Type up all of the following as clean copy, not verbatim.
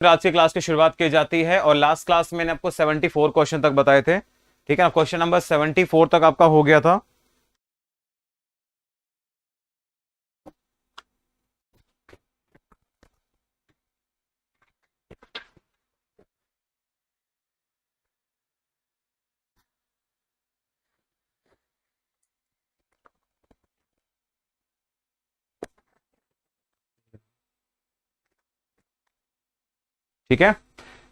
फिर आज की क्लास की शुरुआत की जाती है। और लास्ट क्लास में मैंने आपको 74 क्वेश्चन तक बताए थे, ठीक है ना। क्वेश्चन नंबर 74 तक आपका हो गया था। ठीक है,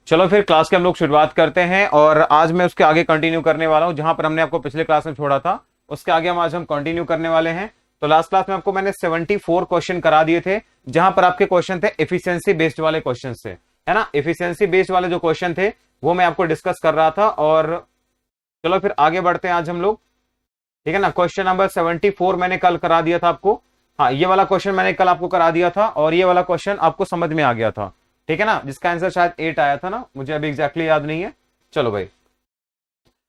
चलो फिर क्लास के हम लोग शुरुआत करते हैं। और आज मैं उसके आगे कंटिन्यू करने वाला हूं, जहां पर हमने आपको पिछले क्लास में छोड़ा था उसके आगे हम आज कंटिन्यू करने वाले हैं। तो लास्ट क्लास में आपको मैंने 74 क्वेश्चन करा दिए थे, जहां पर आपके क्वेश्चन थे एफिशिएंसी बेस्ड वाले क्वेश्चन से, है ना। एफिशिएंसी बेस्ड वाले जो क्वेश्चन थे वो मैं आपको डिस्कस कर रहा था। और चलो फिर आगे बढ़ते हैं आज हम लोग, ठीक है ना। क्वेश्चन नंबर 74 मैंने कल करा दिया था आपको। हाँ, ये वाला क्वेश्चन मैंने कल आपको करा दिया था और ये वाला क्वेश्चन आपको समझ में आ गया था, ठीक है ना, जिसका आंसर शायद 8 आया था ना, मुझे अभी एग्जैक्टली याद नहीं है। चलो भाई,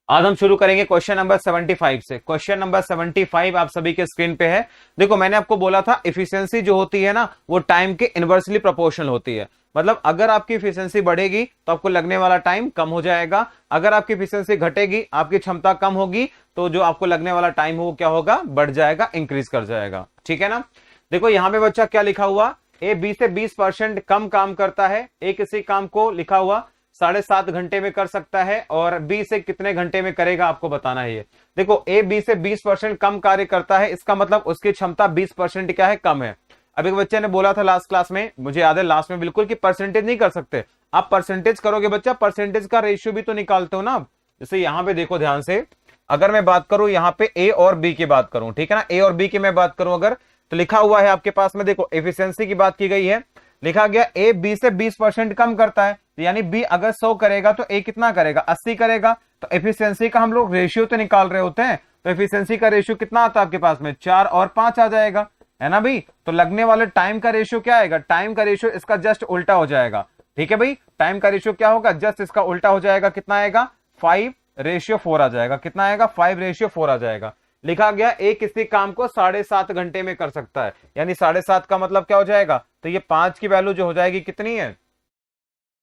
आज हम शुरू करेंगे क्वेश्चन नंबर 75 से। क्वेश्चन नंबर 75 आप सभी के स्क्रीन पे है। देखो, मैंने आपको बोला था एफिशिएंसी जो होती है ना, वो टाइम के इनवर्सली प्रोपोर्शनल होती है। मतलब अगर आपकी एफिशिएंसी बढ़ेगी तो आपको लगने वाला टाइम कम हो जाएगा, अगर आपकी एफिशिएंसी घटेगी, आपकी क्षमता कम होगी, तो जो आपको लगने वाला टाइम हो क्या होगा, बढ़ जाएगा, इंक्रीज कर जाएगा, ठीक है ना। देखो यहाँ पे बच्चा क्या लिखा हुआ, ए 20 से 20% कम काम करता है। ए किसी काम को लिखा हुआ 7.5 घंटे में कर सकता है और बी से कितने घंटे में करेगा आपको बताना है। ये देखो, ए बी से 20% कम कार्य करता है, इसका मतलब उसकी क्षमता 20% क्या है, कम है। अब एक बच्चे ने बोला था लास्ट क्लास में, मुझे याद है लास्ट में बिल्कुल, कि परसेंटेज नहीं कर सकते। आप परसेंटेज करोगे बच्चा, परसेंटेज का रेशियो भी तो निकालते हो ना। जैसे यहां पे देखो ध्यान से, अगर मैं बात करूं यहाँ पे ए और बी की बात करूं, ठीक है ना, ए और बी की मैं बात करूं अगर, तो लिखा हुआ है आपके पास में, देखो एफिशिएंसी की बात की गई है, लिखा गया ए बी से 20% कम करता है, यानी बी अगर 100 करेगा तो ए कितना करेगा, 80 करेगा। तो एफिशिएंसी का हम लोग रेशियो तो निकाल रहे होते हैं, तो एफिशिएंसी का रेशियो कितना आता है आपके पास में, 4 और 5 आ जाएगा, है ना भाई। तो लगने वाले टाइम का रेशियो क्या आएगा, टाइम का रेशियो इसका जस्ट उल्टा हो जाएगा, ठीक है भाई। टाइम का रेशियो क्या होगा, जस्ट इसका उल्टा हो जाएगा, कितना आएगा, 5:4 आ जाएगा। कितना आएगा, 5:4 आ जाएगा। लिखा गया ए किसी काम को 7.5 घंटे में कर सकता है, यानी 7.5 का मतलब क्या हो जाएगा, तो ये 5 की वैल्यू जो हो जाएगी कितनी है,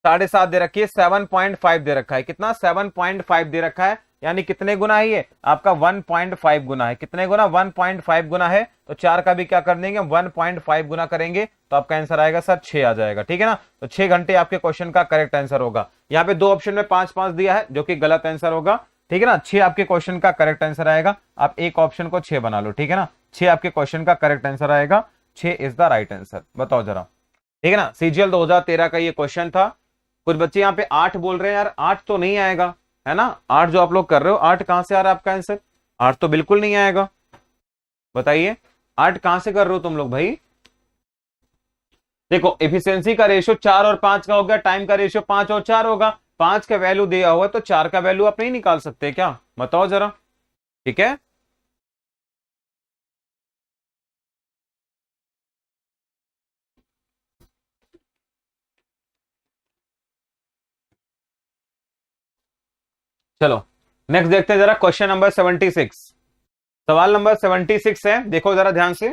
7.5 दे रखी है, 7.5 दे रखा है, कितना 7.5 दे रखा है, यानी कितने गुना है ये आपका 1.5 गुना है। कितने गुना, 1.5 गुना है। तो 4 का भी क्या कर देंगे, 1.5 गुना करेंगे तो आपका आंसर आएगा सर 6 आ जाएगा, ठीक है ना। तो 6 घंटे आपके क्वेश्चन का करेक्ट आंसर होगा। यहाँ पे दो ऑप्शन में 5-5 दिया है, जो कि गलत आंसर होगा, ठीक है ना। 6 आपके क्वेश्चन का करेक्ट आंसर आएगा। आप एक ऑप्शन को 6 बना लो, ठीक है ना। 6 आपके क्वेश्चन का करेक्ट आंसर आएगा, 6 इज द राइट आंसर। बताओ जरा, ठीक है ना। सीजीएल 2013 का ये क्वेश्चन था। कुछ बच्चे यहाँ पे 8 बोल रहे हैं, यार 8 तो नहीं आएगा, है ना। 8 जो आप लोग कर रहे हो, 8 कहां से आ रहा है आपका आंसर, 8 तो बिल्कुल नहीं आएगा। बताइए 8 कहां से कर रहे हो तुम लोग भाई। देखो, एफिशिएंसी का रेशियो 4 और 5 का हो गया, टाइम का रेशियो 5 और 4 होगा। 5 का वैल्यू दिया हुआ तो 4 का वैल्यू आप नहीं निकाल सकते क्या, बताओ जरा, ठीक है। चलो नेक्स्ट देखते हैं जरा, क्वेश्चन नंबर 76। सवाल नंबर 76 है, देखो जरा ध्यान से।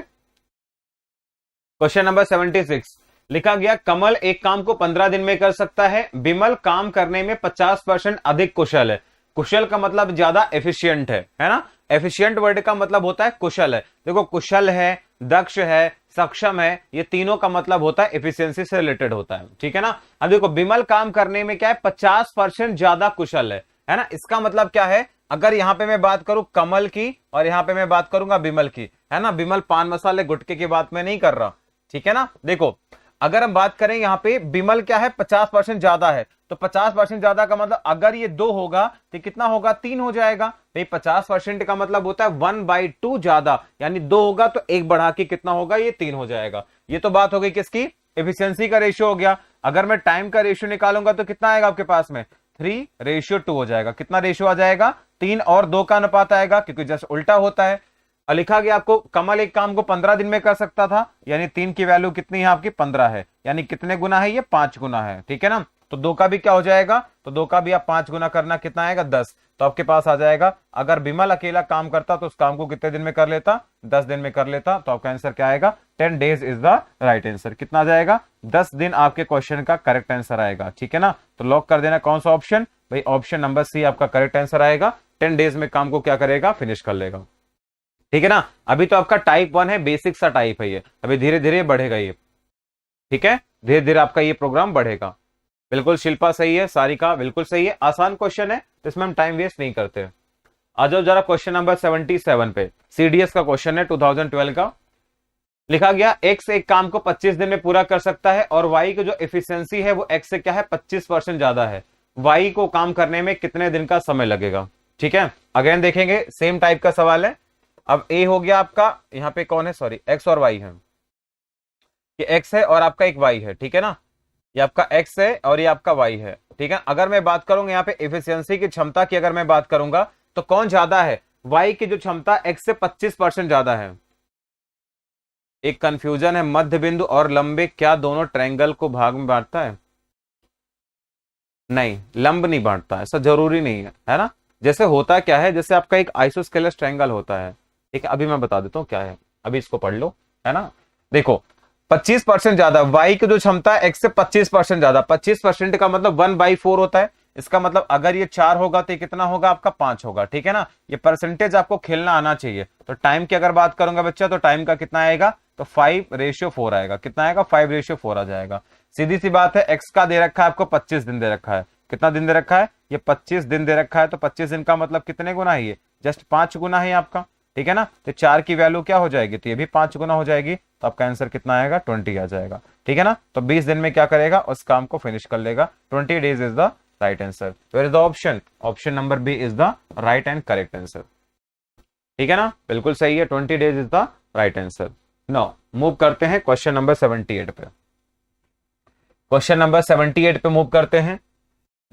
क्वेश्चन नंबर 76 लिखा गया, कमल एक काम को 15 दिन में कर सकता है, बिमल काम करने में 50% अधिक कुशल है। कुशल का मतलब ज्यादा एफिशिएंट है ना। एफिशिएंट वर्ड का मतलब होता है कुशल है। देखो, कुशल है, दक्ष है, सक्षम है, ये तीनों का मतलब होता है एफिशिएंसी से रिलेटेड होता है, ठीक है ना। अब देखो, बिमल काम करने में क्या है, 50% ज्यादा कुशल है ना। इसका मतलब क्या है, अगर यहां पे मैं बात करूं कमल की और यहां पे मैं बात करूंगा बिमल की, है ना। बिमल पान मसाले गुटके की बात मैं नहीं कर रहा, ठीक है ना। देखो, अगर हम बात करें यहाँ पे, बिमल क्या है, 50% ज्यादा है, तो 50% ज्यादा का मतलब अगर ये 2 होगा तो कितना होगा, 3 हो जाएगा भाई। 50% का मतलब होता है 1/2 ज्यादा, यानी 2 होगा तो 1 बढ़ा के कितना होगा, ये 3 हो जाएगा। ये तो बात हो गई किसकी, एफिशिएंसी का रेशियो हो गया। अगर मैं टाइम का रेशियो निकालूंगा तो कितना आएगा आपके पास में, 3:2 हो जाएगा। कितना रेशियो आ जाएगा, 3 और 2 का अनुपात आएगा, क्योंकि जस्ट उल्टा होता है। और लिखा गया आपको, कमल एक काम को 15 दिन में कर सकता था, यानी 3 की वैल्यू कितनी है आपकी, 15 है, यानी कितने गुना है ये, 5 गुना है, ठीक है ना। तो 2 का भी क्या हो जाएगा, तो 2 का भी आप 5 गुना करना, कितना आएगा 10। तो आपके पास आ जाएगा, अगर विमल अकेला काम करता तो उस काम को कितने दिन में कर लेता, 10 दिन में कर लेता। तो आपका आंसर क्या आएगा, 10 days is the right answer. कितना आ जाएगा, 10 दिन आपके क्वेश्चन का करेक्ट आंसर आएगा। ठीक है ना, तो लॉक कर देना कौन सा ऑप्शन, भाई ऑप्शन नंबर सी आपका करेक्ट आंसर आएगा। 10 days में काम को क्या करेगा, फिनिश कर लेगा। ठीक है ना, अभी तो आपका टाइप 1 है, बेसिक सा टाइप है ये, अभी धीरे धीरे बढ़ेगा ये। ठीक है, धीरे धीरे आपका ये प्रोग्राम बढ़ेगा। बिल्कुल शिल्पा सही है, सारिका बिल्कुल सही है, आसान क्वेश्चन है तो इसमें हम टाइम वेस्ट नहीं करते। आ जाओ जरा क्वेश्चन नंबर 77 पे, सीडीएस का क्वेश्चन है 2012 का। लिखा गया एक्स एक काम को 25 दिन में पूरा कर सकता है और वाई की जो एफिशिएंसी है वो एक्स से क्या है, 25% ज्यादा है। वाई को काम करने में कितने दिन का समय लगेगा। ठीक है, अगेन देखेंगे, सेम टाइप का सवाल है। अब ए हो गया आपका, यहाँ पे कौन है, सॉरी एक्स और वाई है, ये एक्स है और आपका एक वाई है। ठीक है ना, ये आपका एक्स है और ये आपका वाई है। ठीक है, अगर मैं बात करूंगा यहाँ पे एफिशिएंसी की, क्षमता की अगर मैं बात करूंगा तो कौन ज्यादा है, वाई की जो क्षमता एक्स से 25% ज्यादा है। एक कंफ्यूजन है, मध्य बिंदु और लंबे क्या दोनों ट्रायंगल को भाग में बांटता है, नहीं लंब नहीं बांटता, ऐसा जरूरी नहीं है ना। जैसे होता क्या है, जैसे आपका एक आइसोस्केलस ट्रायंगल होता है। ठीक है, अभी मैं बता देता हूँ क्या है, अभी इसको पढ़ लो, है ना। देखो 25% ज्यादा, वाई की जो क्षमता है एक्स से 25% ज्यादा, 25% का मतलब 1/4 होता है। इसका मतलब अगर ये 4 होगा तो ये कितना होगा आपका 5 होगा। ठीक है ना, ये परसेंटेज आपको खेलना आना चाहिए। तो टाइम की अगर बात करूंगा बच्चा, तो टाइम का कितना आएगा, तो 5:4 आएगा। कितना आएगा, 5:4 आ जाएगा। सीधी सी बात है, एक्स का दे रखा है आपको 25 दिन दे रखा है। कितना दिन दे रखा है, ये 25 दिन दे रखा है। तो 25 दिन का मतलब कितने गुना है, ये जस्ट 5 गुना है आपका। ठीक है ना, तो 4 की वैल्यू क्या हो जाएगी, तो ये भी 5 गुना हो जाएगी। तो आपका आंसर कितना आएगा, 20 आ जाएगा। ठीक है ना, तो 20 दिन में क्या करेगा, उस काम को फिनिश कर लेगा। 20 days is the right answer. Where is the option, option number B is the right and correct answer. ठीक है ना, बिल्कुल सही है, 20 days is the right answer. Now move करते हैं क्वेश्चन नंबर 78 पे। क्वेश्चन नंबर 78 पे मूव करते हैं।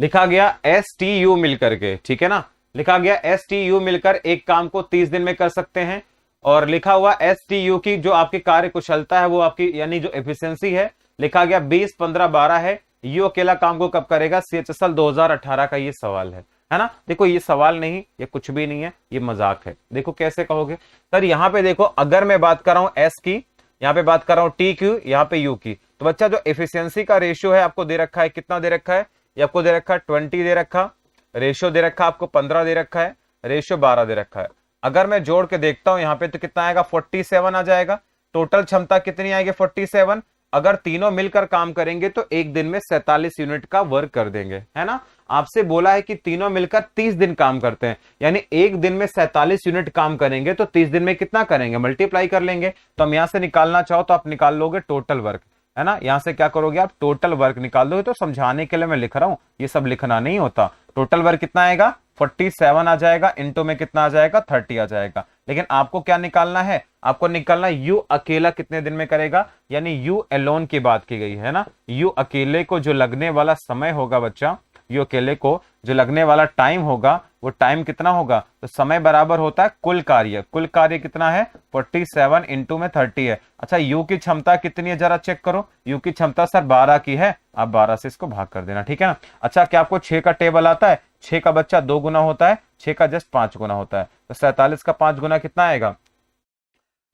लिखा गया STU मिलकर के, ठीक है ना, लिखा गया STU मिलकर एक काम को 30 दिन में कर सकते हैं। और लिखा हुआ STU की जो आपकी कार्य कुशलता है वो आपकी यानी जो एफिशिएंसी है, लिखा गया 20, 15, 12 है। यू अकेला काम को कब करेगा, CHSL 2018 का ये सवाल है ना। देखो ये सवाल नहीं, ये कुछ भी नहीं है, ये मजाक है। देखो कैसे कहोगे सर, यहाँ पे देखो अगर मैं बात कर रहा हूँ S की, यहाँ पे बात कर रहा हूँ TQ, यहाँ पे U की, तो बच्चा जो एफिशिएंसी का रेशियो है आपको दे रखा है, कितना दे रखा है, ये आपको दे रखा है 20 दे रखा, रेशियो दे रखा आपको 15 दे रखा है, रेशियो 12 दे रखा है। अगर मैं जोड़ के देखता हूं यहाँ पे तो कितना आएगा, 47 आ जाएगा। टोटल क्षमता कितनी आएगी, 47। अगर तीनों मिलकर काम करेंगे तो एक दिन में 47 यूनिट का वर्क कर देंगे, है ना। आपसे बोला है कि तीनों मिलकर 30 दिन काम करते हैं, यानी एक दिन में 47 यूनिट काम करेंगे तो 30 दिन में कितना करेंगे, मल्टीप्लाई कर लेंगे। तो हम यहां से निकालना चाहो तो आप निकाल लोगे टोटल वर्क, है ना। यहां से क्या करोगे आप, टोटल वर्क निकाल दोगे। तो समझाने के लिए मैं लिख रहा हूं, ये सब लिखना नहीं होता। टोटल वर्क कितना आएगा, 47 आ जाएगा, इंटू में कितना आ जाएगा, 30 आ जाएगा। लेकिन आपको क्या निकालना है, आपको निकालना यू अकेला कितने दिन में करेगा, यानी यू अलोन की बात की गई है ना। यू अकेले को जो लगने वाला समय होगा बच्चा, यू अकेले को जो लगने वाला टाइम होगा वो टाइम कितना होगा, तो समय बराबर होता है कुल कार्य। कुल कार्य कितना है, 47 इंटू में 30 है। अच्छा यू की क्षमता कितनी है जरा चेक करो, यू की क्षमता सर 12 की है, आप 12 से इसको भाग कर देना, ठीक है ना। अच्छा क्या आपको 6 का टेबल आता है, 6 का बच्चा 2 गुना होता है, 6 का जस्ट 5 गुना होता है। तो 47 का 5 गुना कितना आएगा,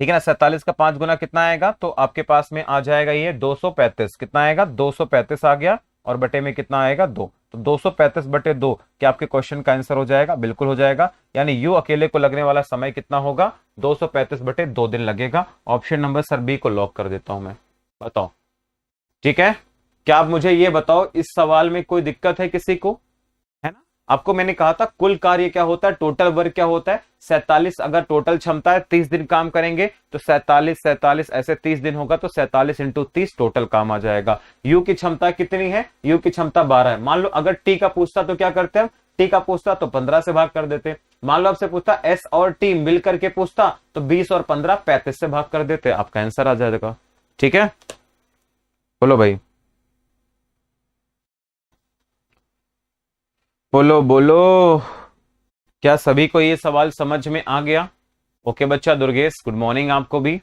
ठीक है ना। 47 का 5 गुना कितना आएगा, तो आपके पास में आ जाएगा ये 235। कितना आएगा, 235 आ गया, और बटे में कितना आएगा 2। तो 235 बटे 2 क्या आपके क्वेश्चन का आंसर हो जाएगा, बिल्कुल हो जाएगा। यानी यू अकेले को लगने वाला समय कितना होगा, 235 बटे 2 दिन लगेगा। ऑप्शन नंबर सर बी को लॉक कर देता हूं मैं, बताओ ठीक है। क्या आप मुझे ये बताओ, इस सवाल में कोई दिक्कत है किसी को, है ना। आपको मैंने कहा था कुल कार्य क्या होता है, टोटल वर्क क्या होता है, 47। अगर टोटल क्षमता है 30 दिन काम करेंगे तो 47 ऐसे 30 दिन होगा, तो 47 इंटू 30 टोटल काम आ जाएगा। यू की क्षमता कितनी है, यू की क्षमता 12 है। मान लो अगर टी का पूछता तो क्या करते हैं, टी का पूछता तो 15 से भाग कर देते। मान लो आपसे पूछता एस और टी मिल करके पूछता तो 20 और 15 35 से भाग कर देते, आपका आंसर आ जाएगा। ठीक है, बोलो भाई, बोलो बोलो, क्या सभी को ये सवाल समझ में आ गया। ओके बच्चा दुर्गेश, गुड मॉर्निंग आपको भी।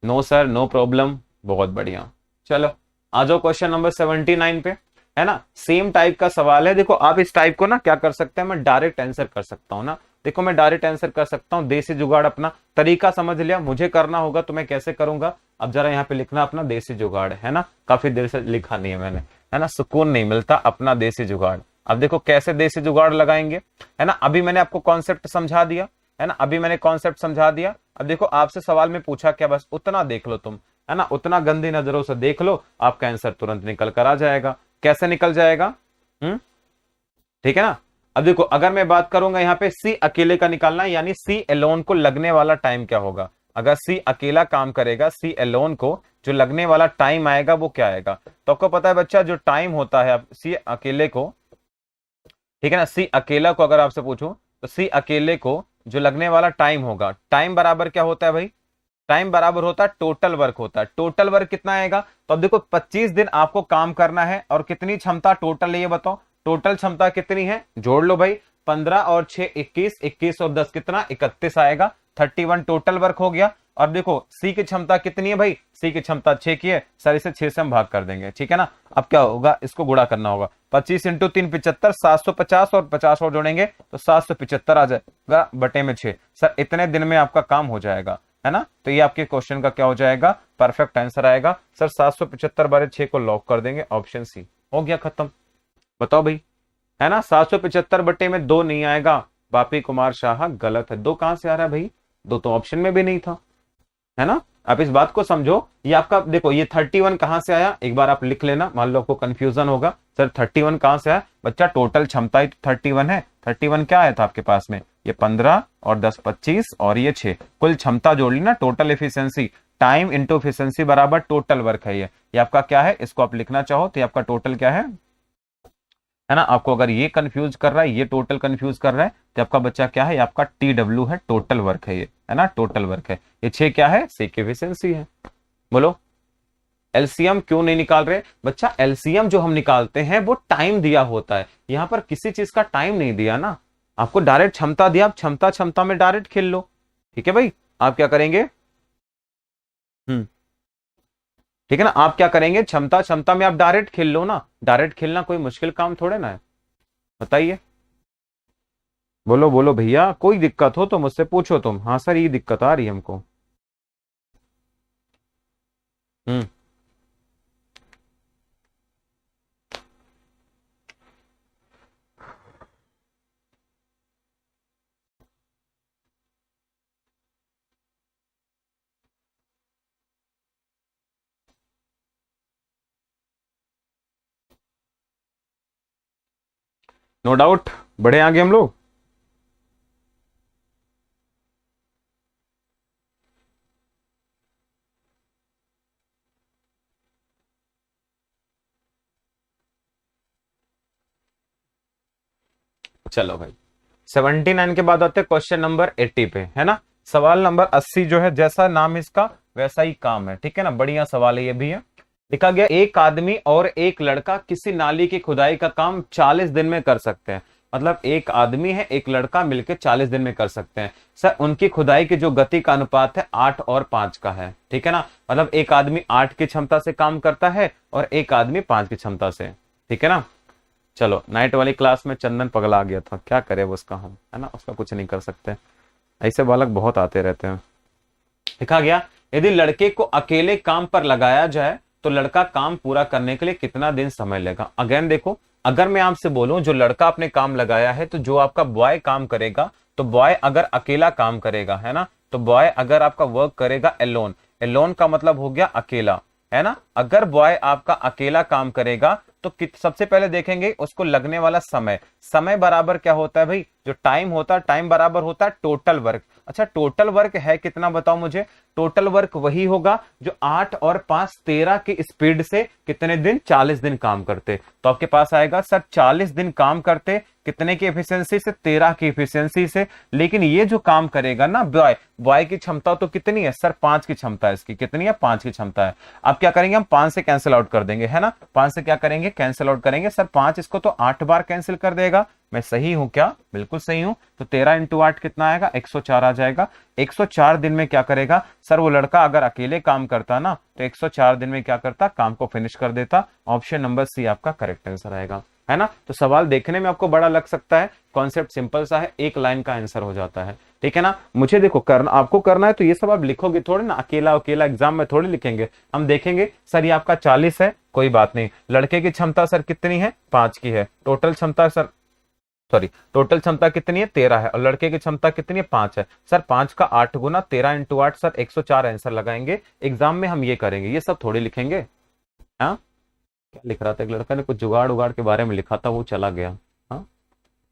नो सर नो प्रॉब्लम, बहुत बढ़िया। चलो आ जाओ क्वेश्चन नंबर 79 पे। है ना, सेम टाइप का सवाल है। देखो आप इस टाइप को ना क्या कर सकते हैं, मैं डायरेक्ट आंसर कर सकता हूं ना। देखो मैं डायरेक्ट आंसर कर सकता हूं, देसी जुगाड़ अपना तरीका समझ लिया, मुझे करना होगा तो मैं कैसे करूंगा। अब जरा यहाँ पे लिखना अपना देसी जुगाड़, है ना, काफी देर से लिखा नहीं है मैंने, है ना, सुकून नहीं मिलता, अपना देसी जुगाड़। अब देखो कैसे देसी जुगाड़ लगाएंगे, है ना, अभी मैंने आपको कॉन्सेप्ट समझा दिया, है ना, अभी मैंने कॉन्सेप्ट समझा दिया। अब देखो आपसे सवाल में पूछा क्या, बस उतना देख लो तुम, है ना, उतना गंदी नजरों से देख लो, आपका आंसर तुरंत निकल कर आ जाएगा। कैसे निकल जाएगा, ठीक है ना। अब देखो अगर मैं बात करूंगा यहाँ पे सी अकेले का निकालना है, यानी सी एलोन को लगने वाला टाइम क्या होगा। अगर सी अकेला काम करेगा, सी एलोन को जो लगने वाला टाइम आएगा वो क्या आएगा। तो आपको पता है बच्चा, जो टाइम होता है सी अकेले को, ठीक है ना, सी अकेला को अगर आपसे पूछूं तो सी अकेले को जो लगने वाला टाइम होगा, टाइम बराबर क्या होता है भाई, टाइम बराबर होता है टोटल वर्क होता है। टोटल वर्क कितना आएगा, तो अब देखो 25 दिन आपको काम करना है और कितनी क्षमता टोटल है ये बताओ, टोटल क्षमता कितनी है, जोड़ लो भाई, 15 और 6 21, 21 और 10 कितना 31 आएगा, 31 टोटल वर्क हो गया। और देखो सी की क्षमता कितनी है भाई, सी की क्षमता 6 की है, सर इसे 6 से हम भाग कर देंगे, ठीक है ना। अब क्या होगा, इसको गुणा करना होगा, 25 इंटू 3 75, 750 और 50 और जोड़ेंगे तो 775 आ जाएगा बटे में 6। सर इतने दिन में आपका काम हो जाएगा, है ना। तो ये आपके क्वेश्चन का क्या हो जाएगा, परफेक्ट आंसर आएगा। सर 775 बारे 6 को लॉक कर देंगे, ऑप्शन सी हो गया खत्म। बताओ भाई, है ना, 775 बटे में 2 नहीं आएगा, बापी कुमार शाह गलत है। 2 कहां से आ रहा है भाई, 2 तो ऑप्शन में भी नहीं था, है ना। आप इस बात को समझो, ये आपका देखो ये 31 कहां से आया, एक बार आप लिख लेना, मान लो आपको कंफ्यूजन होगा, सर 31 कहां से आया बच्चा, टोटल क्षमता ही तो 31 है। 31 क्या आया था आपके पास में, ये 15 और 10 25 और ये 6, कुल क्षमता जोड़ ली ना, total efficiency, time into efficiency बराबर टोटल वर्क है ये आपका क्या है, इसको आप लिखना चाहो तो ये आपका टोटल क्या है ना। आपको अगर ये कंफ्यूज कर रहा है, ये टोटल कंफ्यूज कर रहा है, तो आपका बच्चा क्या है, ये आपका TW है, टोटल वर्क है ये, है ना, टोटल वर्क है। ये 6 क्या है, सी की एफिशिएंसी है। बोलो एलसीएम क्यों नहीं निकाल रहे बच्चा, एलसीएम जो हम निकालते हैं वो टाइम दिया होता है, यहां पर किसी चीज का टाइम नहीं दिया ना, आपको डायरेक्ट क्षमता दिया, आप क्षमता क्षमता में डायरेक्ट खेल लो, ठीक है भाई। आप क्या करेंगे, ठीक है ना, आप क्या करेंगे, क्षमता क्षमता में आप डायरेक्ट खेल लो ना, डायरेक्ट खेलना कोई मुश्किल काम थोड़े ना है, बताइए। बोलो बोलो भैया, कोई दिक्कत हो तो मुझसे पूछो तुम, हाँ सर ये दिक्कत आ रही है हमको। हम्म नो डाउट, बड़े आगे हम लोग। चलो भाई 79 के बाद आते हैं क्वेश्चन नंबर 80 पे, है ना। सवाल नंबर 80 जो है, जैसा नाम इसका वैसा ही काम है, ठीक है ना, बढ़िया सवाल है ये भी है। लिखा गया एक आदमी और एक लड़का किसी नाली की खुदाई का काम 40 दिन में कर सकते हैं। मतलब एक आदमी है एक लड़का मिलकर 40 दिन में कर सकते हैं। सर उनकी खुदाई की जो गति का अनुपात है 8 और 5 का है, ठीक है ना। मतलब एक आदमी 8 की क्षमता से काम करता है और एक आदमी 5 की क्षमता से, ठीक है ना। चलो नाइट वाली क्लास में चंदन पगला गया था, क्या करे वो उसका हम, है ना, उसका कुछ नहीं कर सकते, ऐसे बालक बहुत आते रहते हैं। लिखा गया यदि लड़के को अकेले काम पर लगाया जाए तो लड़का काम पूरा करने के लिए कितना दिन समय लेगा। अगेन देखो, अगर मैं आपसे बोलूं जो लड़का आपने काम लगाया है, तो जो आपका बॉय काम करेगा, तो बॉय अगर अकेला काम करेगा, है ना, तो बॉय अगर आपका वर्क करेगा एलोन, एलोन का मतलब हो गया अकेला, है ना। अगर बॉय आपका अकेला काम करेगा तो सबसे पहले देखेंगे उसको लगने वाला समय, समय बराबर क्या होता है भाई, जो टाइम होता है, टाइम बराबर होता है टोटल वर्क। अच्छा टोटल वर्क है कितना बताओ मुझे, टोटल वर्क वही होगा जो 8 और 5 13 की स्पीड से कितने दिन, 40 दिन काम करते। तो आपके पास आएगा सर 40 दिन काम करते कितने की एफिशिएंसी से, 13 की एफिशिएंसी से। लेकिन ये जो काम करेगा ना बॉय, बॉय की क्षमता तो कितनी है सर, 5 की क्षमता है इसकी, कितनी है, 5 की क्षमता है। अब क्या करेंगे हम, 5 से कैंसिल आउट कर देंगे, है ना, 5 से क्या करेंगे, कैंसिल आउट करेंगे। सर 5 इसको तो 8 बार कैंसिल कर देगा, मैं सही हूं क्या, बिल्कुल सही हूं। तो 13 इंटू 8 कितना आएगा, 104 आ जाएगा। 104 दिन में क्या करेगा सर, वो लड़का अगर अकेले काम करता ना तो 104 दिन में क्या करता, काम को फिनिश कर देता। ऑप्शन नंबर सी आपका करेक्ट आंसर आएगा, है ना। तो सवाल देखने में आपको बड़ा लग सकता है, कॉन्सेप्ट सिंपल सा है, एक लाइन का आंसर हो जाता है, ठीक है ना। मुझे देखो करना, आपको करना है तो ये सब आप लिखोगे थोड़े ना, अकेला अकेला एग्जाम में थोड़ी लिखेंगे। हम देखेंगे सर ये आपका 40 है, कोई बात नहीं। लड़के की क्षमता सर कितनी है, 5 की है। टोटल क्षमता सर, सॉरी, टोटल क्षमता कितनी है, 13 है। और लड़के की क्षमता कितनी है, 5 है। सर 5 का 8 गुना, 13 इंटू 8 सर 104 आंसर लगाएंगे। एग्जाम में हम ये करेंगे, ये सब थोड़ी लिखेंगे। हाँ, क्या लिख रहा था, एक लड़का ने कुछ जुगाड़ उगाड़ के बारे में लिखा था, वो चला गया। हाँ,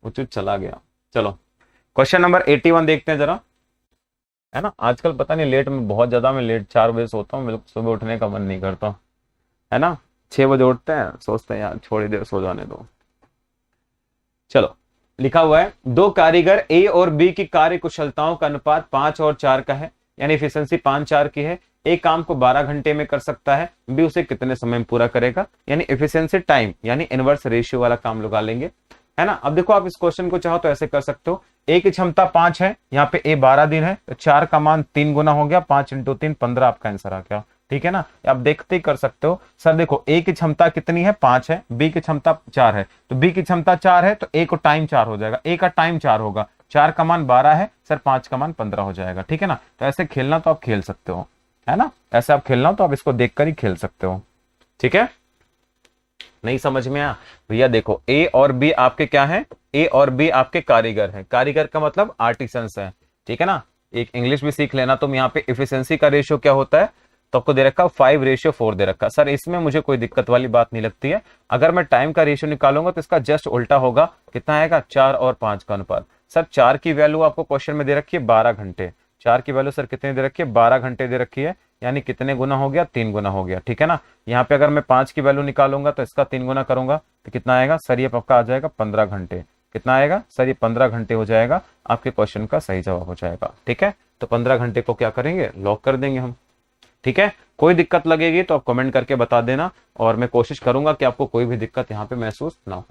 वो चुप चला गया। चलो क्वेश्चन नंबर 81 देखते हैं जरा, है ना। आजकल पता नहीं लेट में बहुत ज्यादा, मैं लेट 4 बजे सोता हूँ, मेरे को सुबह उठने का मन नहीं करता, है ना। 6 बजे उठते हैं, सोचते हैं यार थोड़ी देर सो जाने दो। चलो, लिखा हुआ है दो कारीगर ए और बी की कार्य कुशलताओं का अनुपात 5 और 4 का है, यानी एफिशिएंसी 5-4 की है। ए काम को 12 घंटे में कर सकता है, बी उसे कितने समय में पूरा करेगा, यानी एफिशिएंसी टाइम, यानी इनवर्स रेशियो वाला काम लगा लेंगे, है ना। अब देखो आप इस क्वेश्चन को चाहो तो ऐसे कर सकते हो, ए की क्षमता 5 है, यहाँ पे ए 12 दिन है, तो 4 का मान 3 गुना हो गया, 5 इंटू 3 15 आपका आंसर आ गया, ठीक है ना। आप देखते ही कर सकते हो। सर देखो ए की क्षमता कितनी है, 5 है, बी की क्षमता 4 है, तो बी की क्षमता 4 है तो ए को टाइम 4 हो जाएगा, ए का टाइम 4 होगा, 4 का मान 12 है सर, 5 का मान 15 हो जाएगा, ठीक है ना। तो ऐसे खेलना तो आप खेल सकते हो, है ना, ऐसे आप खेलना तो आप इसको देखकर ही खेल सकते हो, ठीक है। नहीं समझ में आया भैया, देखो ए और बी आपके क्या है, ए और बी आपके कारीगर हैं, कारीगर का मतलब आर्टिसंस है, ठीक है ना। एक इंग्लिश भी सीख लेना तुम, यहाँ पे एफिशिएंसी का रेशियो क्या होता है, तो आपको दे रखा 5:4 दे रखा। सर इसमें मुझे कोई दिक्कत वाली बात नहीं लगती है, अगर मैं टाइम का रेशियो निकालूंगा तो इसका जस्ट उल्टा होगा, कितना आएगा, 4 और 5 का अनुपात। सर 4 की वैल्यू आपको क्वेश्चन में दे रखी है 12 घंटे, 4 की वैल्यू सर कितने दे रखी है, 12 घंटे दे रखी है, यानी कितने गुना हो गया, 3 गुना हो गया, ठीक है ना। यहाँ पे अगर मैं 5 की वैल्यू निकालूंगा तो इसका 3 गुना करूंगा तो कितना आएगा सर, ये पक्का आ जाएगा 15 घंटे। कितना आएगा सर, ये 15 घंटे हो जाएगा, आपके क्वेश्चन का सही जवाब हो जाएगा, ठीक है। तो 15 घंटे को क्या करेंगे, लॉक कर देंगे हम, ठीक है। कोई दिक्कत लगेगी तो आप कमेंट करके बता देना, और मैं कोशिश करूंगा कि आपको कोई भी दिक्कत यहाँ पे महसूस ना हो।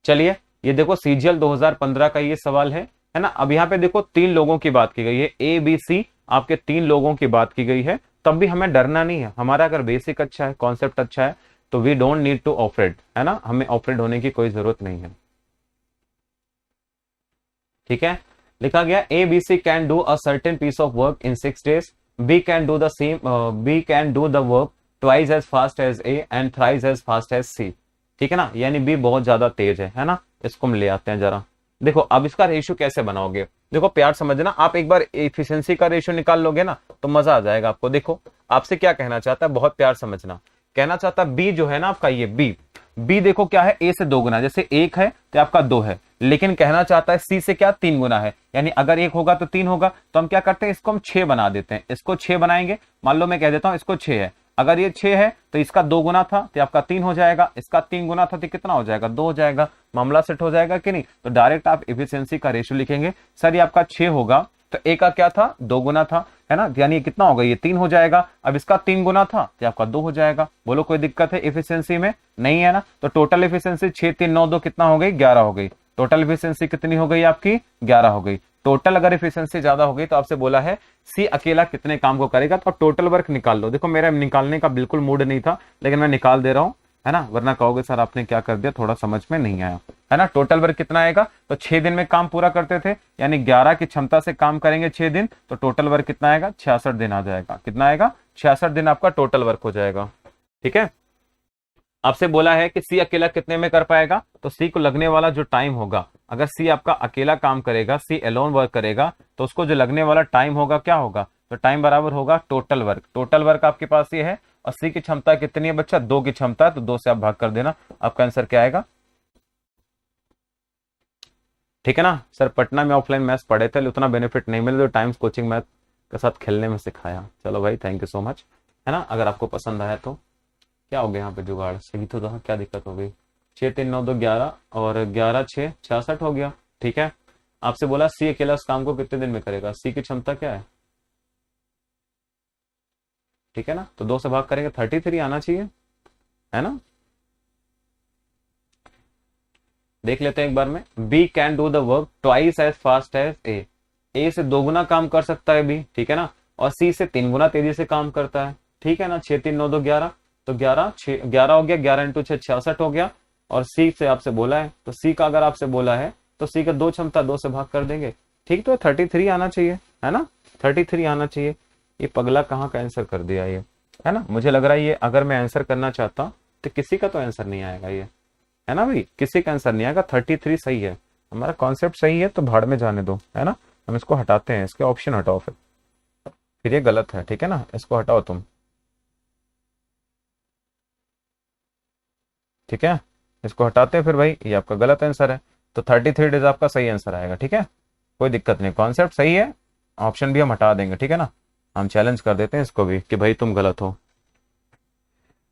चलिए, ये देखो सीजीएल 2015 का ये सवाल है ना। अब यहाँ पे देखो 3 लोगों की बात की गई है, ए बी सी, आपके 3 लोगों की बात की गई है, तब भी हमें डरना नहीं है। हमारा अगर बेसिक अच्छा है, कॉन्सेप्ट अच्छा है, तो we don't need to afraid, है ना, हमें ऑफरेड होने की कोई जरूरत नहीं है, ठीक है। लिखा गया A B C can do a certain piece of work in 6 days, B can do the same, B can do the work twice as fast as A and thrice as fast as C, ठीक है ना, यानी B बहुत ज्यादा तेज है ना। इसको हम ले आते हैं जरा, देखो अब इसका रेशियो कैसे बनाओगे, देखो प्यार समझना, आप एक बार एफिशिएंसी का रेशियो निकाल लोगे ना तो मजा आ जाएगा आपको। देखो आपसे क्या कहना चाहता है, बहुत प्यार समझना, कहना चाहता है बी जो है ना आपका, ये बी, बी देखो क्या है, ए से 2 गुना, जैसे 1 है तो आपका 2 है, लेकिन कहना चाहता है सी से क्या, 3 गुना है, यानी अगर 1 होगा तो 3 होगा, तो हम क्या करते हैं, इसको हम 6 बना देते हैं, इसको 6 बनाएंगे। मान लो मैं कह देता हूं इसको 6 है, अगर ये 6 है तो इसका 2 गुना था तो आपका 3 हो जाएगा, इसका 3 गुना था तो कितना हो जाएगा, 2 हो जाएगा। मामला सेट हो जाएगा कि नहीं, तो डायरेक्ट आप एफिशिएंसी का रेशियो लिखेंगे। सर ये आपका 6 होगा तो ए का क्या था, 2 गुना था, है ना, यानी ये कितना होगा, ये 3 हो जाएगा। अब इसका 3 गुना था तो आपका 2 हो जाएगा। बोलो कोई दिक्कत है एफिशिएंसी में, नहीं है ना। तो टोटल एफिशिएंसी 6 3 9 2 कितना हो गई, 11 हो गई। टोटल एफिशिएंसी कितनी हो गई आपकी, 11 हो गई। टोटल अगर एफिशिएंसी ज्यादा हो गई तो आपसे बोला है सी अकेला कितने काम को करेगा, तो टोटल वर्क निकाल लो। देखो मेरा निकालने का बिल्कुल मूड नहीं था, लेकिन मैं निकाल दे रहा हूं, है ना, वरना कहोगे सर आपने क्या कर दिया, थोड़ा समझ में नहीं आया, है ना। टोटल वर्क कितना आएगा, तो 6 दिन में काम पूरा करते थे, यानी 11 की क्षमता से काम करेंगे 6 दिन, तो टोटल वर्क कितना आएगा, 66 दिन आ जाएगा। कितना आएगा, 66 दिन आपका टोटल वर्क हो जाएगा, ठीक है। आपसे बोला है कि सी अकेला कितने में कर पाएगा, तो सी को लगने वाला जो टाइम होगा, अगर सी आपका अकेला काम करेगा, सी एलोन वर्क करेगा, तो उसको जो लगने वाला टाइम होगा क्या होगा, तो टाइम बराबर होगा टोटल वर्क। टोटल वर्क आपके पास ये है, और सी की क्षमता कितनी है बच्चा, 2 की क्षमता है, तो 2 से आप भाग कर देना, आपका आंसर क्या आएगा, ठीक है ना। सर पटना में ऑफलाइन मैथ्स पढ़े थे, उतना बेनिफिट नहीं मिले, तो टाइम्स कोचिंग मैथ के साथ खेलने में सिखाया। चलो भाई थैंक यू सो मच, है ना। अगर आपको पसंद आया तो क्या हो गया यहाँ पे जुगाड़, सही तो था, क्या दिक्कत हो गई। 6 3 9 2 11 और 11 6 66 हो गया। ठीक है, आपसे बोला सी अकेला इस काम को कितने दिन में करेगा, सी की क्षमता क्या है, ठीक है ना, तो 2 से भाग करेंगे 33 आना चाहिए, है ना। देख लेते हैं एक बार में, B can do the work twice as fast as A से 2 गुना काम कर सकता है बी, ठीक है ना, और सी से 3 गुना तेजी से काम करता है, ठीक है ना। 6 3 9 2 11, तो 11 6 11 हो गया, 11 इंटू 6 66 हो गया, और सी से आपसे बोला है, तो सी का अगर आपसे बोला है तो सी का 2 क्षमता 2 से भाग कर देंगे, ठीक, तो 33 आना चाहिए, है ना, 33 आना चाहिए। ये पगला कहाँ का आंसर कर दिया ये, है ना। मुझे लग रहा है ये अगर मैं आंसर करना चाहता तो किसी का तो आंसर नहीं आएगा ये, है ना भाई, किसी का आंसर नहीं आएगा। 33 सही है, हमारा कॉन्सेप्ट सही है, तो भाड़ में जाने दो, है ना। हम इसको हटाते हैं, इसके ऑप्शन हटाओ फिर ये गलत है, ठीक है ना, इसको हटाओ तुम, ठीक है, इसको हटाते हैं फिर भाई, ये आपका गलत आंसर है, तो 33 डेज आपका सही आंसर आएगा, ठीक है, कोई दिक्कत नहीं, कॉन्सेप्ट सही है, ऑप्शन भी हम हटा देंगे, ठीक है ना, हम चैलेंज कर देते हैं इसको भी कि भाई तुम गलत हो,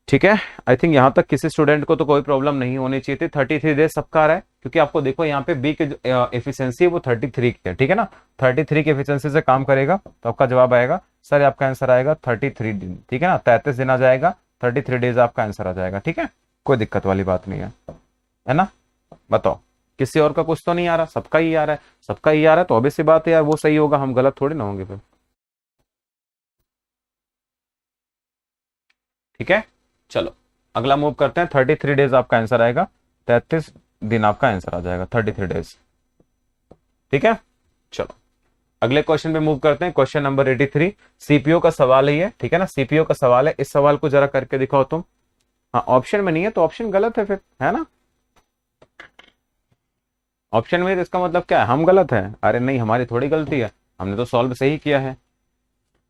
ठीक है। आई थिंक यहाँ तक किसी स्टूडेंट को तो कोई प्रॉब्लम नहीं होनी चाहिए थी। 33 डेज सबका आ रहा है, क्योंकि आपको देखो यहाँ पे बी की जो एफिशिएंसी है वो 33 की है, ठीक है ना, 33 की एफिशिएंसी से काम करेगा, तो आपका जवाब आएगा सर, आपका आंसर आएगा 33 दिन, ठीक है ना, 33 दिन आ जाएगा, 33 डेज आपका आंसर आ जाएगा, ठीक है, कोई दिक्कत वाली बात नहीं है ना। बताओ किसी और का कुछ तो नहीं आ रहा, सबका ही आ रहा है, सबका ही आ रहा है, तो ऑब्वियस सी बात है यार वो सही होगा, हम गलत थोड़ी ना होंगे फिर, ठीक है। चलो अगला मूव करते हैं, 33 डेज आपका आंसर आएगा, 33 दिन आपका आंसर आ जाएगा, 33 डेज, ठीक है। चलो अगले क्वेश्चन पे मूव करते हैं, क्वेश्चन नंबर 83, सीपीयू का सवाल है ये, ठीक है ना, सीपीयू का सवाल है, इस सवाल को जरा करके दिखाओ तुम। हाँ ऑप्शन में नहीं है तो ऑप्शन गलत है फिर, है ना, ऑप्शन में तो इसका मतलब क्या है, हम गलत है, अरे नहीं हमारी थोड़ी गलती है, हमने तो सॉल्व सही किया है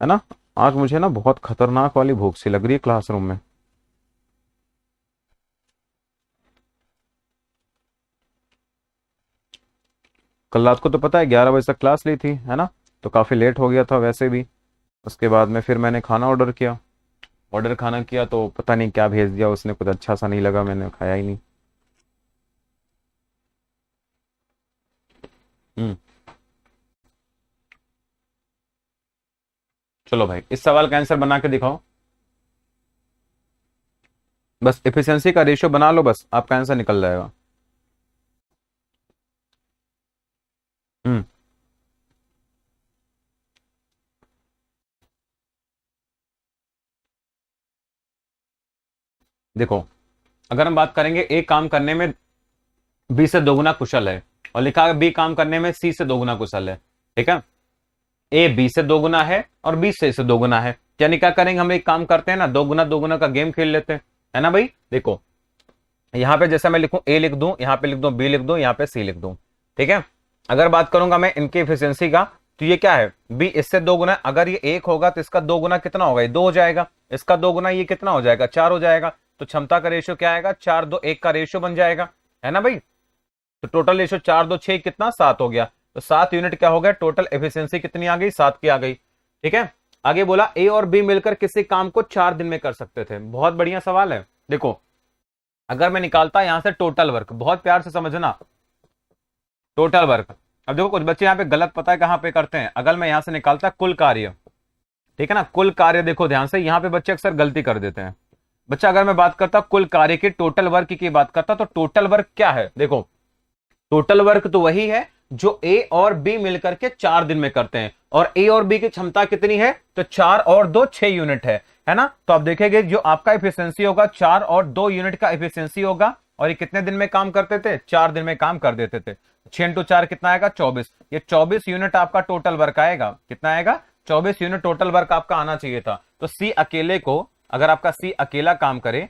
ना। आज मुझे ना बहुत खतरनाक वाली भूख सी लग रही है क्लासरूम में, कल रात को तो पता है 11 बजे तक क्लास ली थी, है ना, तो काफी लेट हो गया था वैसे भी, उसके बाद में फिर मैंने खाना ऑर्डर किया, ऑर्डर खाना किया तो पता नहीं क्या भेज दिया उसने, कुछ अच्छा सा नहीं लगा, मैंने खाया ही नहीं। हम्म, चलो भाई इस सवाल का आंसर बना के दिखाओ, बस एफिशिएंसी का रेशियो बना लो, बस आपका आंसर निकल जाएगा। हम्म, देखो अगर हम बात करेंगे ए काम करने में बी से 2 गुना कुशल है, और लिखा है बी काम करने में सी से 2 गुना कुशल है, ठीक है, ए बी से 2 गुना है और बी से 2 गुना है, यानी क्या करेंगे हम एक काम करते हैं ना, 2 गुना का गेम खेल लेते हैं, है ना भाई। देखो यहाँ पे जैसे मैं लिखूं ए लिख दूं, यहाँ पे लिख दूं बी लिख दूं, यहाँ पे सी लिख दूं, ठीक है। अगर बात करूंगा मैं इनकी एफिशिएंसी का, तो ये क्या है, बी इससे 2 गुना, अगर ये 1 होगा तो इसका 2 गुना कितना होगा, ये 2 हो जाएगा, इसका 2 गुना ये कितना हो जाएगा, 4 हो जाएगा, तो क्षमता का रेशियो क्या आएगा, 4 2 1 का रेशियो बन जाएगा, है ना भाई। तो टोटल रेशियो 4 2 6 कितना 7 हो गया, तो 7 यूनिट क्या हो गया, टोटल एफिशिएंसी कितनी आ गई, 7 की आ गई, ठीक है। आगे बोला ए और बी मिलकर किसी काम को 4 दिन में कर सकते थे, बहुत बढ़िया सवाल है। देखो अगर मैं निकालता यहां से टोटल वर्क, बहुत प्यार से समझना, टोटल वर्क, अब देखो कुछ बच्चे यहाँ पे गलत पता है कहां पे करते हैं, अगर मैं यहां से निकालता कुल कार्य, ठीक है ना, कुल कार्य, देखो ध्यान से यहाँ पे बच्चे अक्सर गलती कर देते हैं। बच्चा अगर मैं बात करता कुल कार्य की, टोटल वर्क की बात करता, तो टोटल वर्क क्या है, देखो टोटल वर्क तो वही है जो ए और बी मिलकर के 4 दिन में करते हैं, और ए और बी की क्षमता कितनी है, तो 4 और 2 6 यूनिट है ना। तो आप देखेंगे जो आपका एफिशिएंसी होगा 4 और 2 यूनिट का एफिशिएंसी होगा, और ये कितने दिन में काम करते थे, 4 दिन में काम कर देते थे, 6 इंटू 4 कितना आएगा 24, ये 24 यूनिट आपका टोटल वर्क आएगा, कितना आएगा 24 यूनिट टोटल वर्क आपका आना चाहिए था। तो सी अकेले को, अगर आपका सी अकेला काम करे,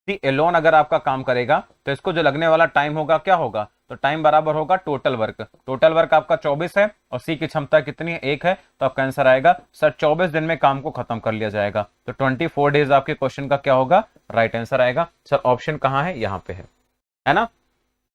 सी एलोन अगर आपका काम करेगा, तो इसको जो लगने वाला टाइम होगा क्या होगा, तो टाइम बराबर होगा टोटल वर्क, टोटल वर्क आपका 24 है और सी की क्षमता कितनी है 1 है, तो आपका आंसर आएगा सर 24 दिन में काम को खत्म कर लिया जाएगा, तो 24 डेज आपके क्वेश्चन का क्या होगा, राइट आंसर आएगा। सर ऑप्शन कहां है, यहाँ पे है ना।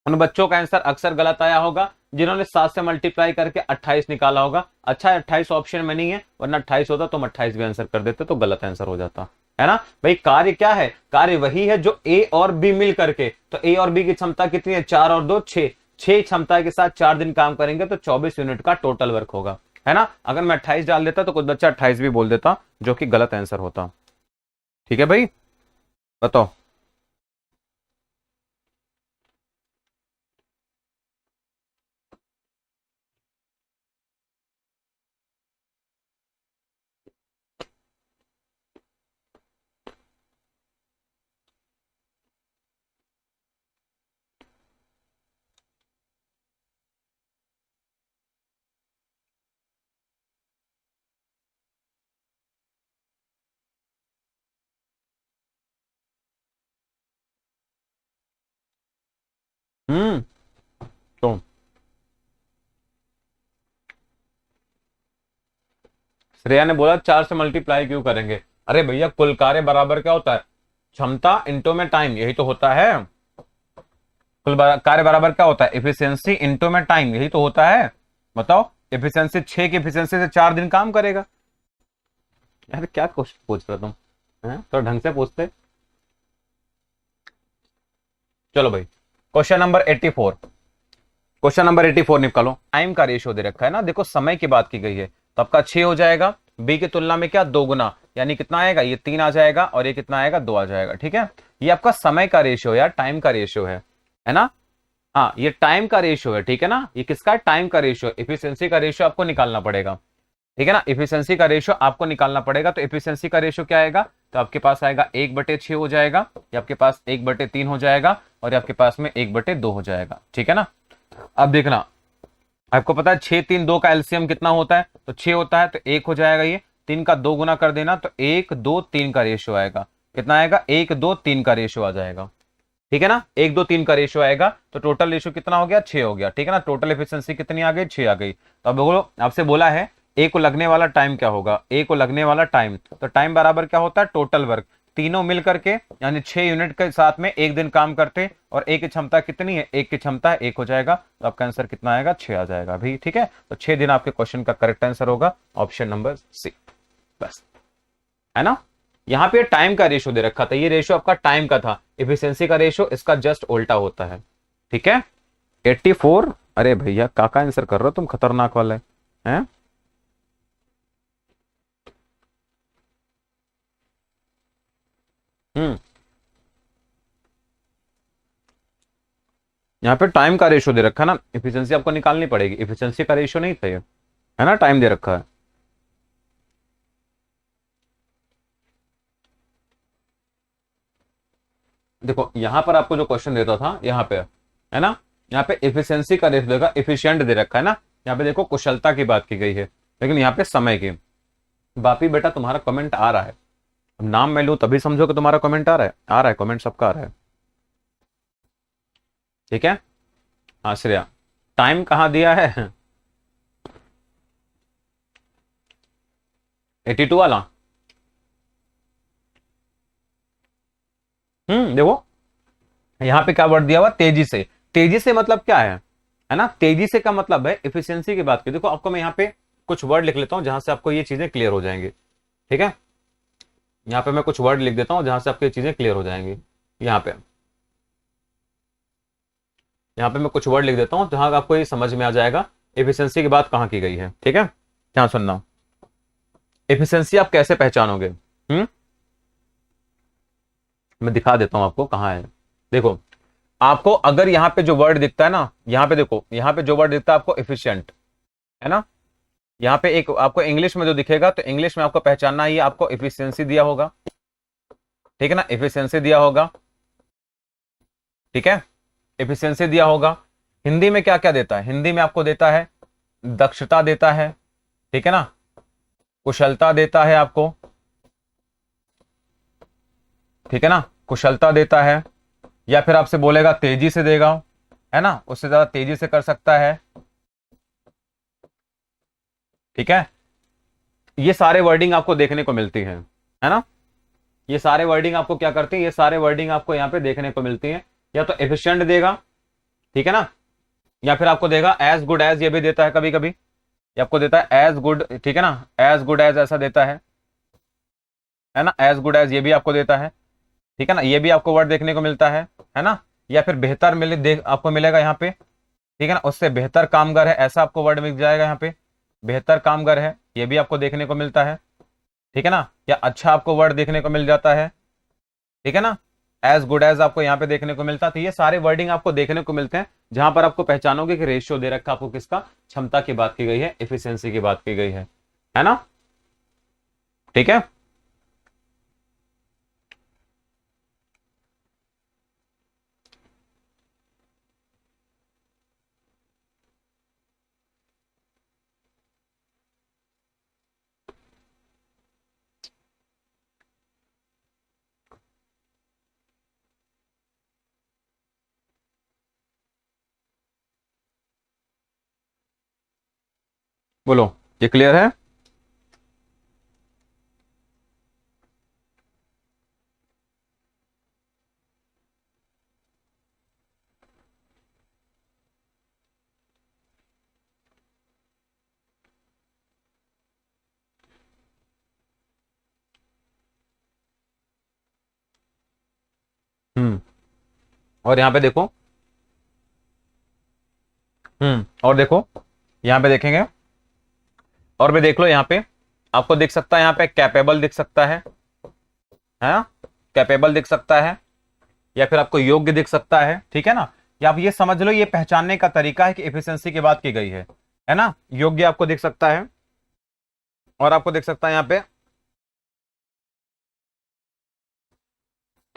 उन बच्चों का आंसर अक्सर गलत आया होगा जिन्होंने 7 से मल्टीप्लाई करके 28 निकाला होगा, अच्छा 28 ऑप्शन में नहीं है, वरना 28 होता तो हम 28 भी आंसर कर देते तो गलत आंसर हो जाता, है ना भाई। कार्य क्या है, कार्य वही है जो ए और बी मिल करके, तो ए और बी की क्षमता कितनी है, 4 और 2 6, 6 क्षमता के साथ 4 दिन काम करेंगे तो 24 यूनिट का टोटल वर्क होगा, है ना। अगर मैं 28 डाल देता तो कुछ बच्चा 28 भी बोल देता, जो कि गलत आंसर होता। ठीक है भाई, बताओ। हम्म। तो श्रेया ने बोला 4 से मल्टीप्लाई क्यों करेंगे। अरे भैया कुल कार्य बराबर क्या होता है, क्षमता इंटू में टाइम, यही तो होता है। कार्य बराबर क्या होता है, एफिशिएंसी इंटू में टाइम, यही तो होता है। बताओ, एफिशिएंसी 6 की एफिशिएंसी से 4 दिन काम करेगा। यार क्या क्वेश्चन पूछ रहे हो तुम, हैं तो ढंग से पूछते। चलो भाई, क्वेश्चन नंबर 84, क्वेश्चन नंबर 84 निकालो। टाइम का रेशियो दे रखा है ना, देखो समय की बात की गई है, तो आपका 6 हो जाएगा, बी की तुलना में क्या 2 गुना, यानी कितना आएगा, ये 3 आ जाएगा, और ये कितना आएगा, 2 आ जाएगा। ठीक है, ये आपका समय का रेशियो यार, टाइम का रेशियो है ना। हाँ, ये टाइम का रेशियो है, ठीक है ना। ये किसका टाइम का रेशियो, इफिशियंसी का रेशियो आपको निकालना पड़ेगा, ठीक है ना। इफिशियंसी का रेशियो आपको निकालना पड़ेगा, तो इफिशियंसी का रेशियो क्या आएगा, तो आपके पास आएगा 1/6 हो जाएगा, ये आपके पास 1/3 हो जाएगा, और आपके पास में 1/2 हो जाएगा, ठीक है ना। अब देखना, आपको पता है 6 3 2 का एलसीएम कितना होता है, तो 6 होता है, तो 1 हो जाएगा, ये 3 का 2 गुना कर देना, तो 1 2 3 का रेशियो आएगा, कितना आएगा, 1 2 3 का रेशियो आ जाएगा, ठीक है ना। 1 2 3 का रेशियो आएगा, तो टोटल रेशियो कितना हो गया, 6 हो गया, ठीक है ना। टोटल एफिशिएंसी कितनी आ गई, 6 आ गई। तो अब बोलो, आपसे बोला है ए को लगने वाला टाइम क्या होगा, ए को लगने वाला टाइम, तो टाइम बराबर क्या होता है, टोटल वर्क, तीनों मिल करके यानी 6 यूनिट के साथ में एक दिन काम करते, और एक की क्षमता कितनी है, एक की क्षमता 1 हो जाएगा, तो आपका आंसर कितना आएगा, 6 आ जाएगा भी, ठीक है। तो 6 दिन आपके क्वेश्चन का करेक्ट आंसर होगा ऑप्शन नंबर सी, बस, है ना। यहां पे टाइम का रेशियो दे रखा था, ये रेशियो आपका टाइम का था, इफिशियंसी का रेशियो इसका जस्ट उल्टा होता है, ठीक है। 84, अरे भैया काका आंसर कर रहे हो तुम, खतरनाक वाले हैं। हम्म, यहाँ पे टाइम का रेशियो दे रखा है ना, इफिशियंसी आपको निकालनी पड़ेगी, इफिशियंसी का रेशियो नहीं था ये, है ना, टाइम दे रखा है। देखो यहाँ पर आपको जो क्वेश्चन देता था यहाँ पे, है ना, यहाँ पे इफिशियंसी का रेशियो देगा, इफिशियंट दे रखा है ना, यहाँ पे देखो कुशलता की बात की गई है, लेकिन यहाँ पे समय की। बापी बेटा तुम्हारा कमेंट आ रहा है, अब नाम मैं लूं तभी समझो कि तुम्हारा कमेंट आ रहा है, आ रहा है कमेंट, सबका आ रहा है, ठीक है। हाँ श्रेया, टाइम कहाँ दिया है, 82 वाला। देखो यहाँ पे क्या वर्ड दिया हुआ, तेजी से, तेजी से मतलब क्या है ना, तेजी से का मतलब है इफिशियंसी की बात की। देखो आपको मैं यहाँ पे कुछ वर्ड लिख लेता हूँ जहां से आपको ये चीजें क्लियर हो जाएंगी, ठीक है। यहाँ पे मैं कुछ वर्ड लिख देता हूँ जहां से आपको ये चीजें क्लियर हो जाएंगी। यहाँ पे मैं कुछ वर्ड लिख देता हूँ जहां आपको ये समझ में आ जाएगा एफिशिएंसी की बात कहाँ की गई है, ठीक है। ध्यान सुनना, एफिशिएंसी आप कैसे पहचानोगे, मैं दिखा देता हूं आपको कहाँ है। देखो, आपको अगर यहाँ पे जो वर्ड दिखता है ना, यहाँ पे देखो, यहाँ पे जो वर्ड दिखता है आपको एफिशिएंट, है ना। यहाँ पे एक आपको इंग्लिश में जो दिखेगा, तो इंग्लिश में आपको पहचानना है, आपको एफिशिएंसी दिया होगा, ठीक है ना, एफिशिएंसी दिया होगा, ठीक है, एफिशिएंसी दिया होगा। हिंदी में क्या क्या देता है, हिंदी में आपको देता है दक्षता देता है, ठीक है ना, कुशलता देता है आपको, ठीक है ना, कुशलता देता है, या फिर आपसे बोलेगा तेजी से देगा, है ना, उससे ज्यादा तेजी से कर सकता है, ठीक है। ये सारे वर्डिंग आपको देखने को मिलती है ना, ये सारे वर्डिंग आपको क्या करती है, ये सारे वर्डिंग आपको यहाँ पे देखने को मिलती है। या तो एफिशिएंट देगा, ठीक है ना, या फिर आपको देगा एज गुड एज, ये भी देता है कभी कभी, ये आपको देता है एज गुड, ठीक है ना, एज गुड एज ऐसा देता है, है ना। एज गुड एज ये भी आपको देता है, ठीक है ना, ये भी आपको वर्ड देखने को मिलता है ना। या फिर बेहतर मिले देख आपको मिलेगा यहाँ पे, ठीक है ना, उससे बेहतर कामगर है, ऐसा आपको वर्ड मिल जाएगा यहाँ पे। बेहतर कामगर है ये भी आपको देखने को मिलता है, ठीक है ना। या अच्छा आपको वर्ड देखने को मिल जाता है, ठीक है ना। एज गुड एज आपको यहाँ पे देखने को मिलता है। तो ये सारे वर्डिंग आपको देखने को मिलते हैं जहां पर आपको पहचानोगे कि रेशियो दे रखा आपको किसका, क्षमता की बात की गई है, एफिशिएंसी की बात की गई है ना। ठीक है। बोलो, ये क्लियर है। और यहां पे देखो, और देखो यहां पे देखेंगे, और भी देख लो यहाँ पे, आपको दिख सकता है यहाँ पे कैपेबल दिख सकता है ना, कैपेबल दिख सकता है, या फिर आपको योग्य दिख सकता है, ठीक है ना। या आप ये समझ लो ये पहचानने का तरीका है कि एफिशिएंसी की बात की गई है ना। योग्य आपको दिख सकता है, और आपको दिख सकता है यहाँ पे,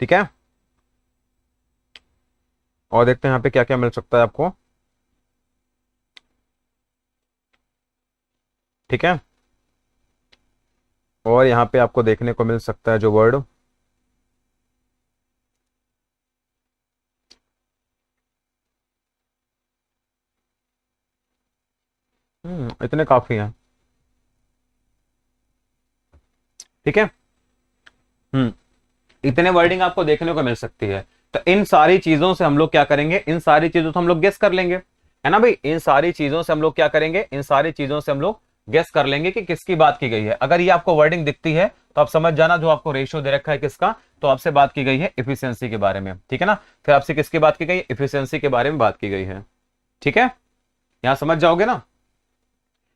ठीक है। और देखते हैं यहाँ पे क्या क्या मिल सकता है आपको, ठीक है। और यहाँ पे आपको देखने को मिल सकता है जो वर्ड, इतने काफी हैं, ठीक है। इतने वर्डिंग आपको देखने को मिल सकती है। तो इन सारी चीजों से हम लोग क्या करेंगे, इन सारी चीजों से हम लोग गेस कर लेंगे, है ना भाई। इन सारी चीजों से हम लोग क्या करेंगे, इन सारी चीजों से हम लोग गेस कर लेंगे कि किसकी बात की गई है। अगर ये आपको वर्डिंग दिखती है तो आप समझ जाना जो आपको रेशियो दे रखा है किसका, तो आपसे बात की गई है एफिशिएंसी के बारे में, ठीक है ना। फिर आपसे किसकी बात की गई, एफिशिएंसी के बारे में बात की गई है, ठीक है। यहां समझ जाओगे ना।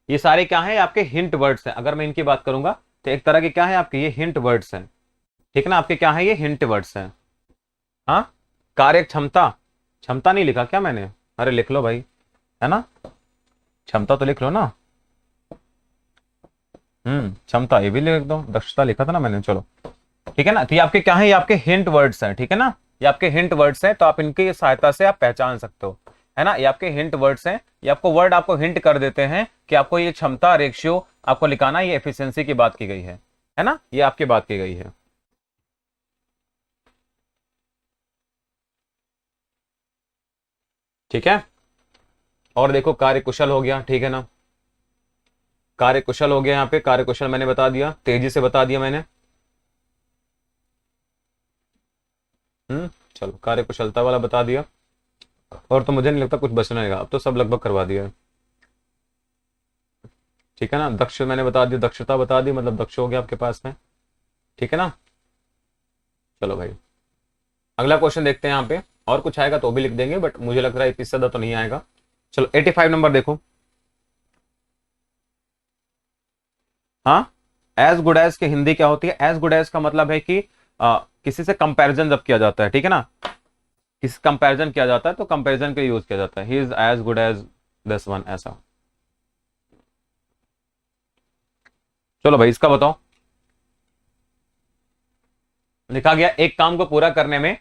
ये सारे क्या है, आपके हिंट वर्ड्स हैं। अगर मैं इनकी बात करूंगा तो एक तरह के क्या है आपके, ये हिंट वर्ड्स हैं, ठीक है ना। आपके क्या है, ये हिंट वर्ड्स हैं। हाँ, कार्य क्षमता, क्षमता नहीं लिखा क्या मैंने, अरे लिख लो भाई, है ना, क्षमता तो लिख लो ना। क्षमता ये भी लिख दो, दक्षता लिखा था ना मैंने, चलो ठीक है ना। तो ये आपके क्या है, ये आपके हिंट वर्ड्स हैं, ठीक है ना। ये आपके हिंट वर्ड्स हैं, तो आप इनकी सहायता से आप पहचान सकते हो, है ना। ये आपके हिंट वर्ड्स हैं, ये आपको वर्ड आपको हिंट कर देते हैं कि आपको ये क्षमता रेशियो आपको लिखाना, ये एफिशिएंसी की बात की गई है ना, ये आपकी बात की गई है, ठीक है। और देखो कार्य कुशल हो गया, ठीक है ना, कार्य कुशल हो गया। यहाँ पे कार्य कुशल मैंने बता दिया, तेजी से बता दिया मैंने। चलो कार्य कुशलता वाला बता दिया। और तो मुझे नहीं लगता कुछ बचना है, अब तो सब लगभग करवा दिया है, ठीक है ना। दक्ष मैंने बता दिया, दक्षता बता दी, मतलब दक्ष हो गया आपके पास में, ठीक है ना। चलो भाई अगला क्वेश्चन देखते हैं। यहाँ पे और कुछ आएगा तो भी लिख देंगे, बट मुझे लग रहा है इससे ज्यादा तो नहीं आएगा। चलो 85 नंबर देखो। हाँ, एज गुड एज की हिंदी क्या होती है, एज गुड एज का मतलब है कि किसी से कंपैरिजन जब किया जाता है, ठीक है ना, किसी कंपैरिजन किया जाता है तो कंपैरिजन के लिए यूज किया जाता है, he is as good as this one, ऐसा। चलो भाई इसका बताओ। लिखा गया एक काम को पूरा करने में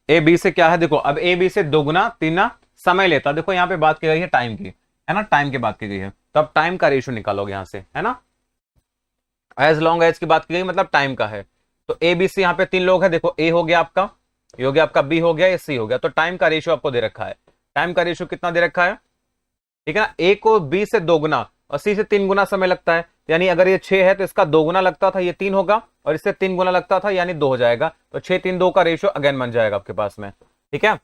ए बी से क्या है, देखो अब ए बी से दोगुना तीना समय लेता, देखो यहाँ पे बात की गई है टाइम की, है ना, टाइम की बात की गई है, तो अब टाइम का रेशियो निकालोगे यहां से, है ना। एज लॉन्ग एज की बात की गई मतलब टाइम का है। तो ए बी सी यहाँ पे तीन लोग हैं, देखो ए हो गया आपका, ये हो गया आपका, बी हो गया, ये सी हो गया। तो टाइम का रेशियो आपको दे रखा है, टाइम का रेशियो कितना दे रखा है, ठीक है ना। ए को बी से दोगुना और सी से तीन गुना समय लगता है, यानी अगर ये 6 है तो इसका दोगुना लगता था, ये 3 होगा, और इससे 3 गुना लगता था यानी 2 हो जाएगा। तो 6 3 2 का रेशियो अगेन बन जाएगा आपके पास में, ठीक है।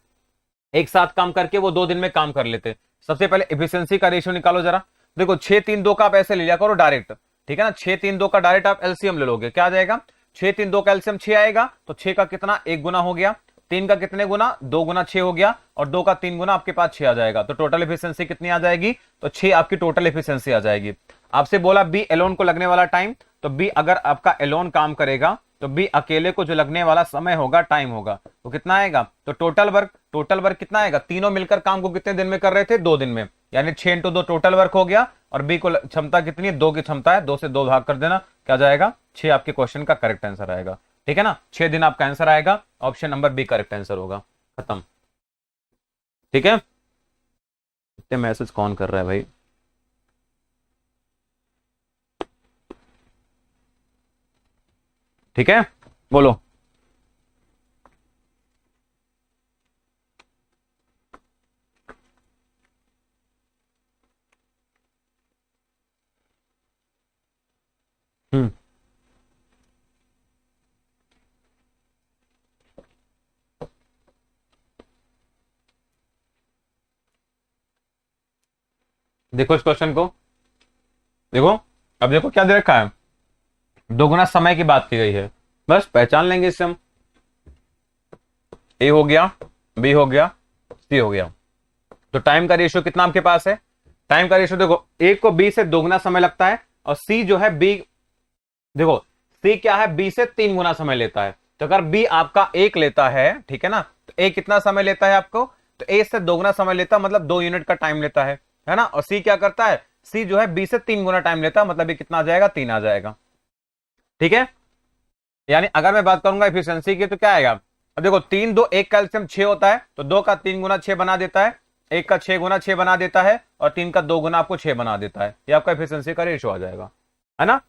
एक साथ काम करके वो 2 दिन में काम कर लेते। सबसे पहले एफिशिएंसी का रेशियो निकालो जरा। देखो 6 3 2 का आप ऐसे ले लिया करो डायरेक्ट, ठीक है ना। 6 3 2 का डायरेक्ट आप एलसीएम ले लोगे, क्या आ जाएगा, 6 3 2 कैल्शियम 6 आएगा, तो 6 का कितना 1 गुना हो गया, 3 का कितने गुना 2 गुना 6 हो गया, और 2 का 3 गुना आपके पास 6 आ जाएगा। तो टोटल एफिशिएंसी कितनी आ जाएगी, तो 6 आपकी टोटल एफिशिएंसी आ जाएगी। आपसे बोला बी एलोन को लगने वाला टाइम, तो बी अगर आपका एलोन काम करेगा तो बी अकेले को जो लगने वाला समय होगा, टाइम होगा, वो कितना आएगा, तो टोटल वर्क कितना आएगा, तीनों मिलकर काम को कितने दिन में कर रहे थे, 2 दिन में, यानी 6 इंटू 2 टोटल वर्क हो गया। और बी को क्षमता कितनी है, 2 की क्षमता है, 2 से 2 भाग कर देना, क्या जाएगा 6 आपके क्वेश्चन का करेक्ट आंसर आएगा। ठीक है ना, 6 दिन आपका आंसर आएगा, option number B correct answer होगा, खत्म। ठीक है, इतने मैसेज कौन कर रहा है भाई। ठीक है, बोलो। हम्म, देखो इस क्वेश्चन को, देखो अब देखो क्या दे रखा है, दोगुना समय की बात की गई है, बस पहचान लेंगे इससे हम। ए हो गया, बी हो गया, सी हो गया, तो टाइम का रेशियो कितना आपके पास है, टाइम का रेशियो देखो ए को बी से दोगुना समय लगता है, और सी जो है बी, देखो सी क्या है, बी से 3 गुना समय लेता है। तो अगर बी आपका 1 लेता है, ठीक है ना, तो ए कितना समय लेता है आपको, तो ए से दोगुना समय लेता है, मतलब 2 यूनिट का टाइम लेता है ना। और सी क्या करता है, सी जो है बी से 3 गुना टाइम लेता है, मतलब ये कितना आ जाएगा, 3 आ जाएगा। ठीक है, यानी अगर मैं बात करूंगा एफिशिएंसी की तो क्या आएगा, अब देखो 3 2 1 कैल्शियम 6 होता है, तो 2 का 3 गुना 6 बना देता है, 1 का 6 गुना 6 बना देता है, और 3 का 2 गुना आपको 6 बना देता है, ये आपका एफिशिएंसी का रेशियो आ जाएगा, है ना।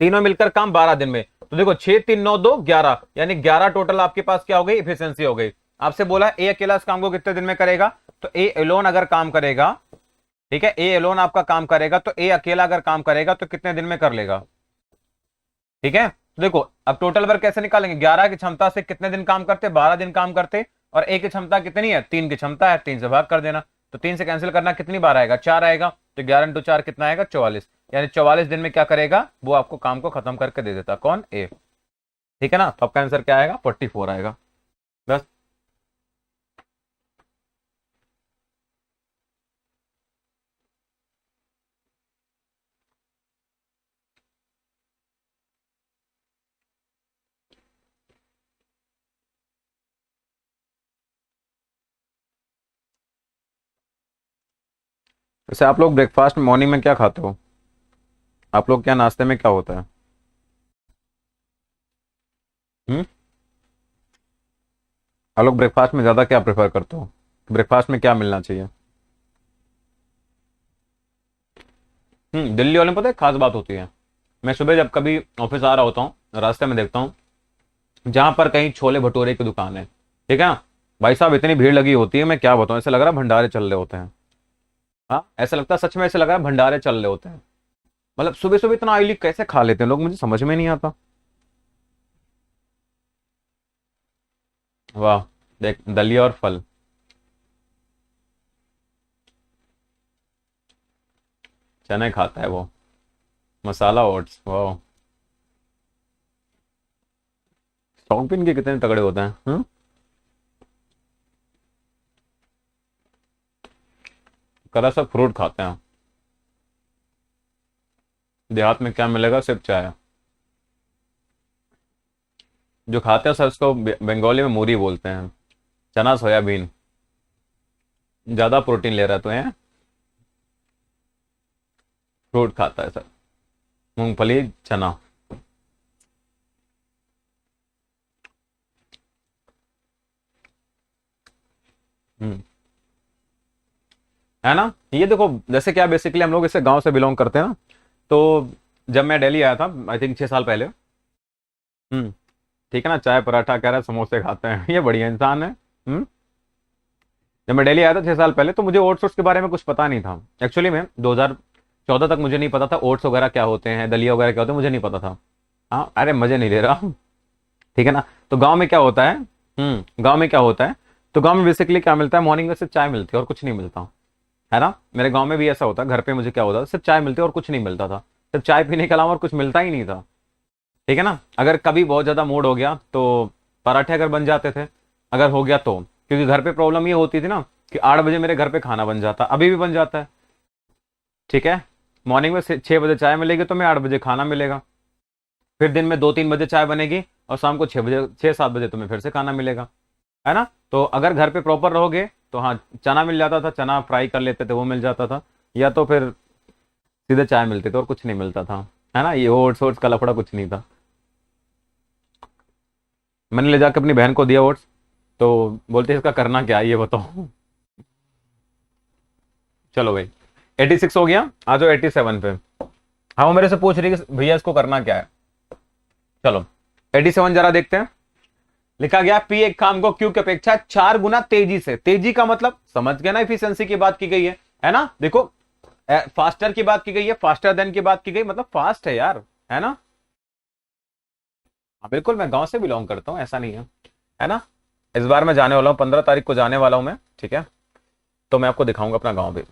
तीनों मिलकर काम 12 दिन में, तो देखो 6 3 9 2 11, यानी 11 टोटल आपके पास क्या हो गई, एफिशिएंसी हो गई। आपसे बोला ए अकेला इस काम को कितने दिन में करेगा, तो ए एलोन अगर काम करेगा, ठीक है, ए एलोन आपका काम करेगा, तो ए अकेला अगर काम करेगा तो कितने दिन में कर लेगा। ठीक है, तो देखो अब टोटल वर्क कैसे निकालेंगे, 11 की क्षमता से कितने दिन काम करते, 12 दिन काम करते, और ए की क्षमता कितनी है, 3 की क्षमता है, 3 से भाग कर देना, तो 3 से कैंसिल करना, कितनी बार आएगा, 4 आएगा, तो 11 इंटू 4 कितना आएगा, 44, यानी 44 दिन में क्या करेगा, वो आपको काम को खत्म करके दे देता, कौन, ए। ठीक है ना, तो आपका आंसर क्या आएगा, 44 आएगा, बस। वैसे आप लोग ब्रेकफास्ट मॉर्निंग में क्या खाते हो, आप लोग क्या नाश्ते में क्या होता है, हम्म, आप लोग ब्रेकफास्ट में ज्यादा क्या प्रेफर करते हो, ब्रेकफास्ट में क्या मिलना चाहिए। दिल्ली वाले में पता है खास बात होती है, मैं सुबह जब कभी ऑफिस आ रहा होता हूँ, रास्ते में देखता हूँ जहां पर कहीं छोले भटूरे की दुकान है, ठीक है ना, भाई साहब इतनी भीड़ लगी होती है, मैं क्या बताऊं, ऐसा लग रहा है भंडारे चल रहे होते हैं। हाँ ऐसा लगता है, सच में ऐसा लग रहा है भंडारे चल रहे होते हैं, मतलब सुबह सुबह इतना ऑयली कैसे खा लेते हैं लोग, मुझे समझ में नहीं आता। वाह, देख दलिया और फल, चने खाता है वो, मसाला ओट्स, वाह, शौकीन के कितने तगड़े होते हैं। करा सब फ्रूट खाते हैं, देहात में क्या मिलेगा, सिर्फ चाय, जो खाते हैं सर उसको बंगाली में मूरी बोलते हैं, चना सोयाबीन, ज्यादा प्रोटीन ले रहा तो है, फ्रूट खाता है सर, मूंगफली चना। हम्म, है ना, ये देखो जैसे क्या बेसिकली हम लोग इसे गांव से बिलोंग करते हैं ना, तो जब मैं दिल्ली आया था आई थिंक 6 साल पहले, ठीक है ना, चाय पराठा कह रहा है, समोसे खाते हैं, ये बढ़िया इंसान है। जब मैं दिल्ली आया था 6 साल पहले, तो मुझे ओट्स के बारे में कुछ पता नहीं था, एक्चुअली में 2014 तक मुझे नहीं पता था ओट्स वगैरह क्या होते हैं, दलिया वगैरह क्या होते हैं, मुझे नहीं पता था। हाँ अरे मजे नहीं ले रहा, ठीक है ना, तो गाँव में क्या होता है, गाँव में क्या होता है, तो गाँव में बेसिकली क्या मिलता है, मॉर्निंग में सिर्फ चाय मिलती है और कुछ नहीं मिलता, है ना, मेरे गांव में भी ऐसा होता है, घर पे मुझे क्या होता था, सिर्फ चाय मिलती और कुछ नहीं मिलता था, सिर्फ चाय पीने के अलावा और कुछ मिलता ही नहीं था। ठीक है ना। अगर कभी बहुत ज्यादा मूड हो गया तो पराठे अगर बन जाते थे, अगर हो गया तो, क्योंकि घर पे प्रॉब्लम ये होती थी ना कि 8 बजे मेरे घर पे खाना बन जाता, अभी भी बन जाता है। ठीक है, मॉर्निंग में 6 बजे चाय मिलेगी तो मैं 8 बजे खाना मिलेगा, फिर दिन में 2-3 बजे चाय बनेगी, और शाम को 6 बजे 6-7 बजे तुम्हें फिर से खाना मिलेगा, है ना। तो अगर घर पे प्रॉपर रहोगे तो हाँ, चना मिल जाता था, चना फ्राई कर लेते थे, वो मिल जाता था, या तो फिर सीधे चाय मिलती थी और कुछ नहीं मिलता था, है ना। ये ओट्स ओट्स का लफड़ा कुछ नहीं था। मैंने ले जाकर अपनी बहन को दिया ओट्स, तो बोलते इसका करना क्या है ये बताओ। चलो भाई, 86 हो गया, आ जाओ 87 पे। हाँ, वो मेरे से पूछ रही है कि भैया इसको करना क्या है। चलो 87 जरा देखते हैं। लिखा गया पी एक काम को क्यू की अपेक्षा 4 गुना तेजी से, तेजी का मतलब समझ गया ना, इफिशियंसी की बात की गई है ना। देखो, फास्टर की बात की गई है, फास्टर देन की बात की गई, मतलब फास्ट है यार, है ना। हाँ बिल्कुल, मैं गांव से बिलोंग करता हूँ, ऐसा नहीं है ना। इस बार मैं जाने वाला हूँ, 15 तारीख को जाने वाला हूँ मैं, ठीक है। तो मैं आपको दिखाऊंगा अपना गांव भी।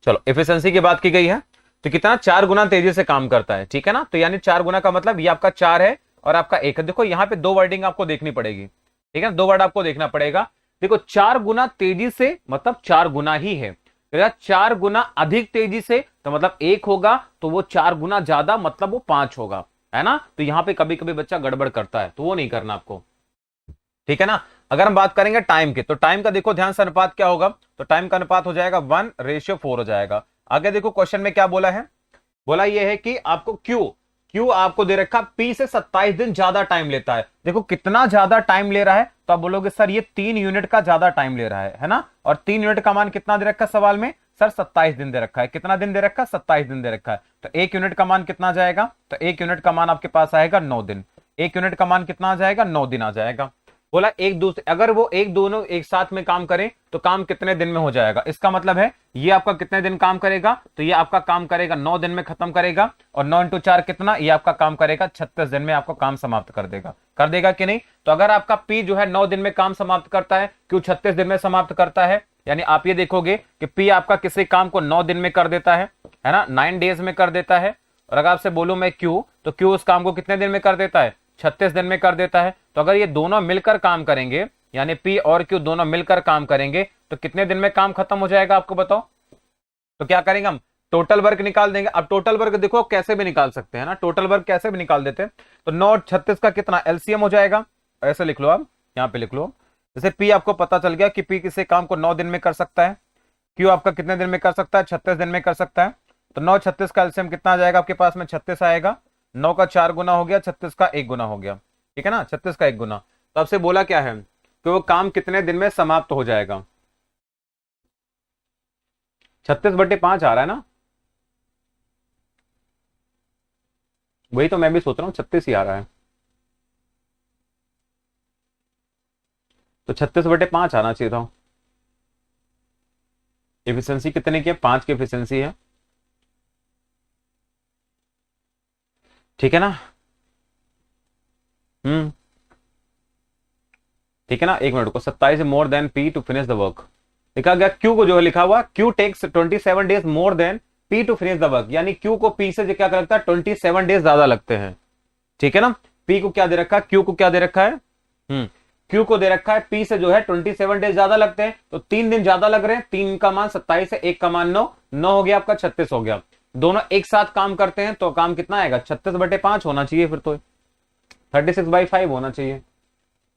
चलो, एफिशिएंसी की बात की गई है, तो कितना 4 गुना तेजी से काम करता है, ठीक है ना। तो यानी 4 गुना का मतलब ये आपका 4 है और आपका 1 है। देखो यहाँ पे दो वर्डिंग आपको देखनी पड़ेगी, ठीक है, दो वर्ड आपको देखना पड़ेगा। देखो 4 गुना तेजी से मतलब 4 गुना ही है, 4 गुना अधिक तेजी से तो मतलब 1 होगा, तो वो 4 गुना ज्यादा मतलब वो 5 होगा, है ना। तो यहाँ पे कभी कभी बच्चा गड़बड़ करता है, तो वो नहीं करना आपको, ठीक है ना। अगर हम बात करेंगे टाइम की, तो टाइम का देखो ध्यान से अनुपात क्या होगा, तो टाइम का अनुपात हो जाएगा 1:4 हो जाएगा। आगे देखो क्वेश्चन में क्या बोला है, बोला ये है कि आपको क्यू, क्यू आपको दे रखा पी से 27 दिन ज्यादा टाइम लेता है। देखो कितना ज्यादा टाइम ले रहा है, तो आप बोलोगे सर ये 3 यूनिट का ज्यादा टाइम ले रहा है ना। और 3 यूनिट का मान कितना दे रखा है सवाल में, सर 27 दिन दे रखा है। कितना दिन दे रखा है, 27 दिन दे रखा है। तो 1 यूनिट का मान कितना जाएगा, तो 1 यूनिट का मान आपके पास आएगा 9 दिन। 1 यूनिट का मान कितना आ जाएगा, 9 दिन आ जाएगा। बोला एक दूसरे, अगर वो एक दोनों एक साथ में काम करें तो काम कितने दिन में हो जाएगा। इसका मतलब है ये आपका कितने दिन काम करेगा, तो ये आपका काम करेगा 9 दिन में खत्म करेगा, और 9 × 4 कितना, ये आपका काम करेगा 36 दिन में, आपको काम समाप्त कर देगा कि नहीं। तो अगर आपका पी जो है 9 दिन में काम समाप्त करता है, क्यों 36 दिन में समाप्त करता है, यानी आप ये देखोगे कि पी आपका किसी काम को 9 दिन में कर देता है ना, 9 डेज में कर देता है। और अगर आपसे बोलूं मैं क्यू, तो क्यू उस काम को कितने दिन में कर देता है, 36 दिन में कर देता है। तो अगर ये दोनों मिलकर काम करेंगे, यानी पी और क्यू दोनों मिलकर काम करेंगे, तो कितने दिन में काम खत्म हो जाएगा आपको बताओ। तो क्या करेंगे हम, टोटल वर्क निकाल देंगे। अब टोटल वर्क देखो कैसे भी निकाल सकते हैं ना, टोटल वर्क कैसे भी निकाल देते हैं। तो 9 और 36 का कितना एलसीएम हो जाएगा, ऐसे लिख लो आप, यहाँ पे लिख लो। जैसे पी आपको पता चल गया कि पी किसी काम को 9 दिन में कर सकता है, क्यू आपका कितने दिन में कर सकता है, 36 दिन में कर सकता है। तो 9 36 का एलसीएम कितना आ जाएगा आपके पास में, 36 आएगा। 9 का 4 गुना हो गया, 36 का 1 गुना हो गया, ठीक है ना, 36 का 1 गुना। तो आपसे बोला क्या है कि वो काम कितने दिन में समाप्त हो जाएगा, 36/5 आ रहा है ना, वही तो मैं भी सोच रहा हूँ, 36 ही आ रहा है। तो 36/5 आना चाहिए था। एफिशिएंसी कितने की है, 5 की एफिशिएंसी है, ठीक है ना। हम्म, ठीक है ना। 1 मिनट को, 27 more than P to finish the work. लिखा गया क्यू को, जो है लिखा हुआ Q takes 27 days more than P to finish the work, यानी क्यू को पी से क्या लगता है, 27 डेज ज्यादा लगते हैं, ठीक है ना। पी को क्या दे रखा है, क्यू को क्या दे रखा है, क्यू को दे रखा है पी से जो है 27 डेज ज्यादा लगते हैं, तो 3 दिन ज्यादा लग रहे हैं। 3 का मान 27 है, 1 का मान 9, 9 हो गया आपका, 36 हो गया। दोनों एक साथ काम करते हैं तो काम कितना आएगा, 36/5 होना चाहिए फिर तो, 36/5 होना चाहिए।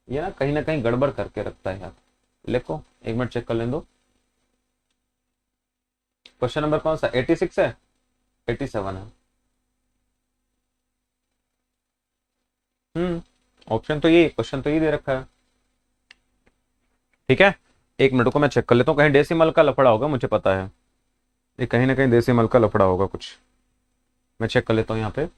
ये ना कहीं गड़बड़ करके रखता है यार। लिखो, 1 मिनट चेक कर लें दो। क्वेश्चन नंबर कौन सा, 86 है, 87 है। ऑप्शन तो ये, क्वेश्चन तो ये दे रखा है, ठीक है। 1 मिनट को मैं चेक कर लेता हूँ, कहीं डेसिमल का लफड़ा होगा, मुझे पता है ये कहीं ना कहीं डेसिमल का लफड़ा होगा कुछ। मैं चेक कर लेता हूँ यहाँ पे।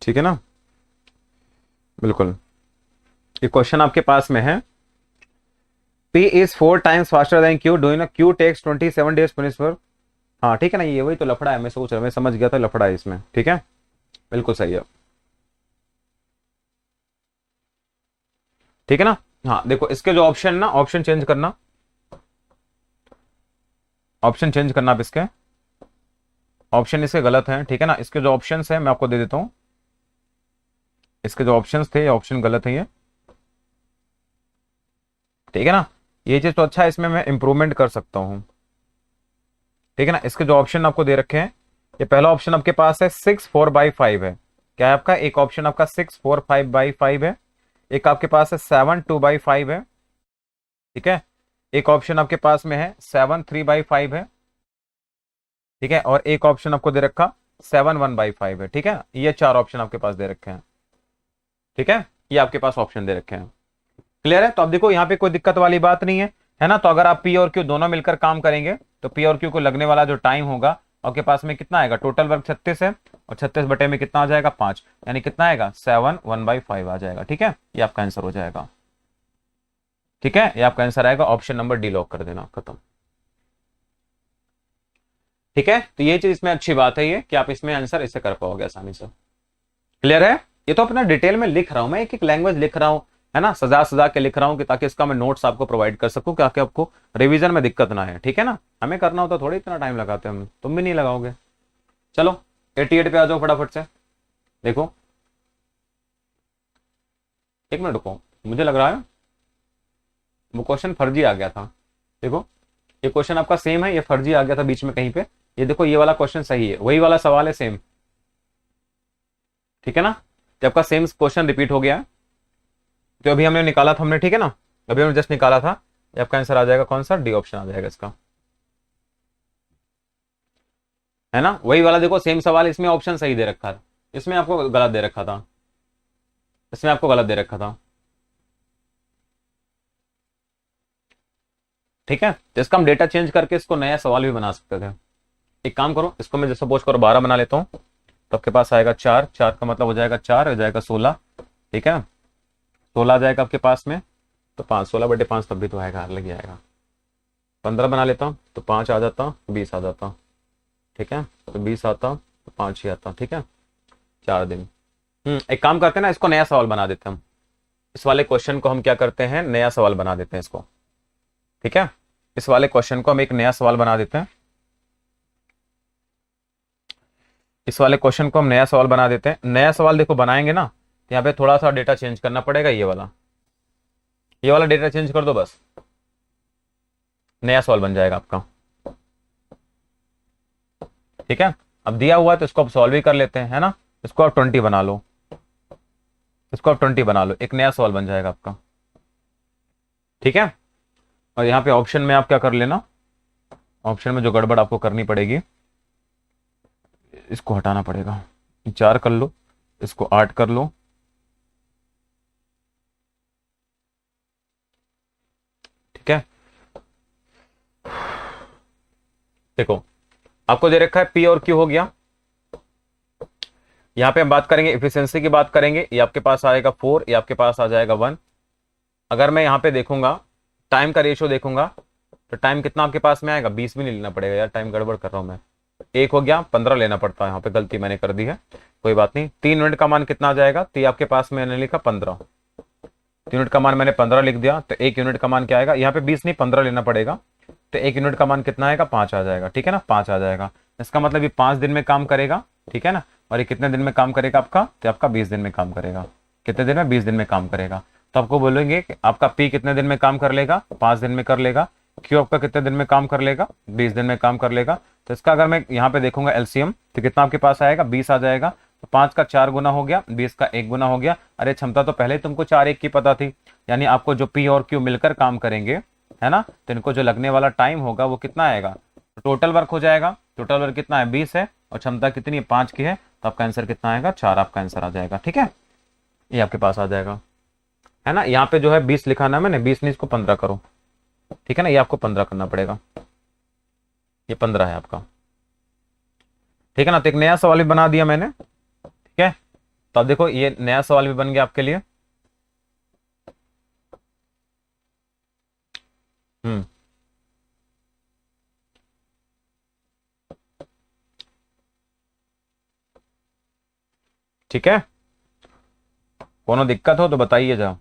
ठीक है ना, बिल्कुल। ये क्वेश्चन आपके पास में है P is 4 times faster than Q, do you know Q takes 27 days finish work. हाँ ठीक है ना, ये वही तो लफड़ा है, मैं सोच रहा, मैं समझ गया था लफड़ा है इसमें, ठीक है, बिल्कुल सही है, ठीक है ना। हाँ देखो इसके जो ऑप्शन ना, ऑप्शन चेंज करना, ऑप्शन चेंज करना आप इसके, ऑप्शन इसके गलत हैं, ठीक है ना। इसके जो ऑप्शन है मैं आपको दे देता हूं, इसके जो ऑप्शन थे, ये ऑप्शन गलत है ये, ठीक है ना। ये चीज तो अच्छा है, इसमें मैं इंप्रूवमेंट कर सकता हूं, ठीक है ना। इसके जो ऑप्शन आपको दे रखे हैं, ये पहला ऑप्शन आपके पास है 6 4/5 है, क्या है आपका, एक ऑप्शन आपका 6 4 5/5 है, एक आपके पास है 7 2/5 है, ठीक है, एक ऑप्शन आपके पास में है 7 3/5 है, ठीक है, और एक ऑप्शन आपको दे रखा 7 1/5 है, ठीक है। ये चार ऑप्शन आपके पास दे रखे हैं, ठीक है, ये आपके पास ऑप्शन दे रखे हैं, क्लियर है। तो अब देखो यहाँ पे कोई दिक्कत वाली बात नहीं है ना। तो अगर आप पी और क्यू दोनों मिलकर काम करेंगे तो पी और क्यू को लगने वाला जो टाइम होगा आपके पास में कितना आएगा, टोटल वर्क 36 है, और 36 बटे में कितना आ जाएगा 5, यानी कितना आएगा 7 1/5 आ जाएगा, ठीक है, ये आपका आंसर हो जाएगा, ठीक है, ये आपका आंसर आएगा, ऑप्शन नंबर डी लॉक कर देना, खत्म, ठीक है। तो ये चीज इसमें अच्छी बात है ये कि आप इसमें आंसर इससे कर पाओगे आसानी से, क्लियर है। ये तो अपना डिटेल में लिख रहा हूं मैं, एक एक लैंग्वेज लिख रहा हूं, है ना, सजा सजा के लिख रहा हूं कि ताकि इसका मैं नोट्स आपको प्रोवाइड कर सकूं, ताकि आपको रिवीजन में दिक्कत ना है, ठीक है ना। हमें करना होता थोड़ी इतना टाइम लगाते हैं हम, तुम भी नहीं लगाओगे। चलो 88 पे आ जाओ फटाफट से, देखो, एक मिनट रुको, मुझे लग रहा है वो क्वेश्चन फर्जी आ गया था, देखो ये क्वेश्चन आपका सेम है, ये फर्जी आ गया था बीच में कहीं पे, ये देखो ये वाला क्वेश्चन सही है, वही वाला सवाल है सेम, ठीक है ना। जब आपका सेम क्वेश्चन रिपीट हो गया, तो अभी हमने निकाला था हमने, ठीक है ना, अभी हमने जस्ट निकाला था, ये आपका आंसर आ जाएगा कौन सा, डी ऑप्शन आ जाएगा इसका, है ना, वही वाला देखो सेम सवाल, इसमें ऑप्शन सही दे रखा था, इसमें आपको गलत दे रखा था, इसमें आपको गलत दे रखा था, ठीक है। तो इसका हम डेटा चेंज करके इसको नया सवाल भी बना सकते थे। एक काम करो, इसको मैं जैसे सपोज करो 12 बना लेता हूँ, तो आपके पास आएगा 4, 4 का मतलब हो जाएगा 4, हो जाएगा 16, ठीक है, 16 आ जाएगा आपके पास में, तो 5, 16/5 तब भी तो आएगा, लग जाएगा। 15 बना लेता हूँ तो 5 आ जाता, 20 आ जाता, ठीक है, तो 20 आता तो 5 ही आता, ठीक है, 4 दिन। एक काम करते हैं ना, इसको नया सवाल बना देते हैं हम, इस वाले क्वेश्चन को हम क्या करते हैं, नया सवाल बना देते हैं इसको, ठीक है, इस वाले क्वेश्चन को हम एक नया सवाल बना देते हैं, इस वाले क्वेश्चन को हम नया सवाल बना देते हैं। नया सवाल देखो बनाएंगे ना, तो यहाँ पे थोड़ा सा डेटा चेंज करना पड़ेगा, ये वाला डेटा चेंज कर दो बस, नया सवाल बन जाएगा आपका, ठीक है। अब दिया हुआ है तो इसको आप सॉल्व ही कर लेते हैं, है ना, इसको आप 20 बना लो, इसको आप 20 बना लो, एक नया सवाल बन जाएगा आपका, ठीक है। और यहाँ पे ऑप्शन में आप क्या कर लेना, ऑप्शन में जो गड़बड़ आपको करनी पड़ेगी, इसको हटाना पड़ेगा, 4 कर लो, इसको 8 कर लो, ठीक है। देखो आपको दे रखा है पी और क्यू हो गया, यहां पे हम बात करेंगे इफिशियंसी की, बात करेंगे, ये आपके पास आएगा 4, ये आपके पास आ जाएगा 1। अगर मैं यहाँ पे देखूंगा टाइम का रेशियो देखूंगा, तो टाइम कितना आपके पास में आएगा, 20 भी नहीं लेना पड़ेगा यार, टाइम गड़बड़ कर रहा हूं मैं, 1 हो गया, 15 लेना पड़ता है, यहाँ पे गलती मैंने कर दी है, कोई बात नहीं। 3 मिनट का मान कितना आ जाएगा, तो आपके पास मैंने लिखा 15, 3 यूनिट का मान मैंने 15 लिख दिया, तो 1 यूनिट का मान क्या आएगा, यहाँ पे 20 नहीं 15 लेना पड़ेगा, तो 1 यूनिट का मान कितना आएगा, 5 आ जाएगा, ठीक है ना, 5 आ जाएगा। इसका मतलब ये 5 दिन में काम करेगा, ठीक है ना, और ये कितने दिन में काम करेगा आपका, तो आपका 20 दिन में काम करेगा, कितने दिन में, 20 दिन में काम करेगा। तो आपको बोलेंगे कि आपका पी कितने दिन में काम कर लेगा, 5 दिन में कर लेगा, क्यू आपका कितने दिन में काम कर लेगा, 20 दिन में काम कर लेगा। तो इसका अगर मैं यहाँ पे देखूंगा एलसीएम, तो कितना आपके पास आएगा, 20 आ जाएगा, तो 5 का 4 गुना हो गया, 20 का 1 गुना हो गया। अरे क्षमता तो पहले ही तुमको 4 1 की पता थी, यानी आपको जो पी और क्यू मिलकर काम करेंगे, है ना, तो इनको जो लगने वाला टाइम होगा वो कितना आएगा, टोटल वर्क हो जाएगा, टोटल वर्क कितना है 20 है, और क्षमता कितनी है 5 की है, तो आपका आंसर कितना आएगा, 4 आपका आंसर आ जाएगा, ठीक है, ये आपके पास आ जाएगा, है ना। यहाँ पे जो है 20 लिखा ना मैंने, 20 नहीं, इसको 15 करो, ठीक है ना, ये आपको 15 करना पड़ेगा, ये 15 है आपका, ठीक है ना। तो एक नया सवाल भी बना दिया मैंने, ठीक है। तो अब देखो ये नया सवाल भी बन गया आपके लिए, हम्म। ठीक है, कोनो दिक्कत हो तो बताइए जाओ।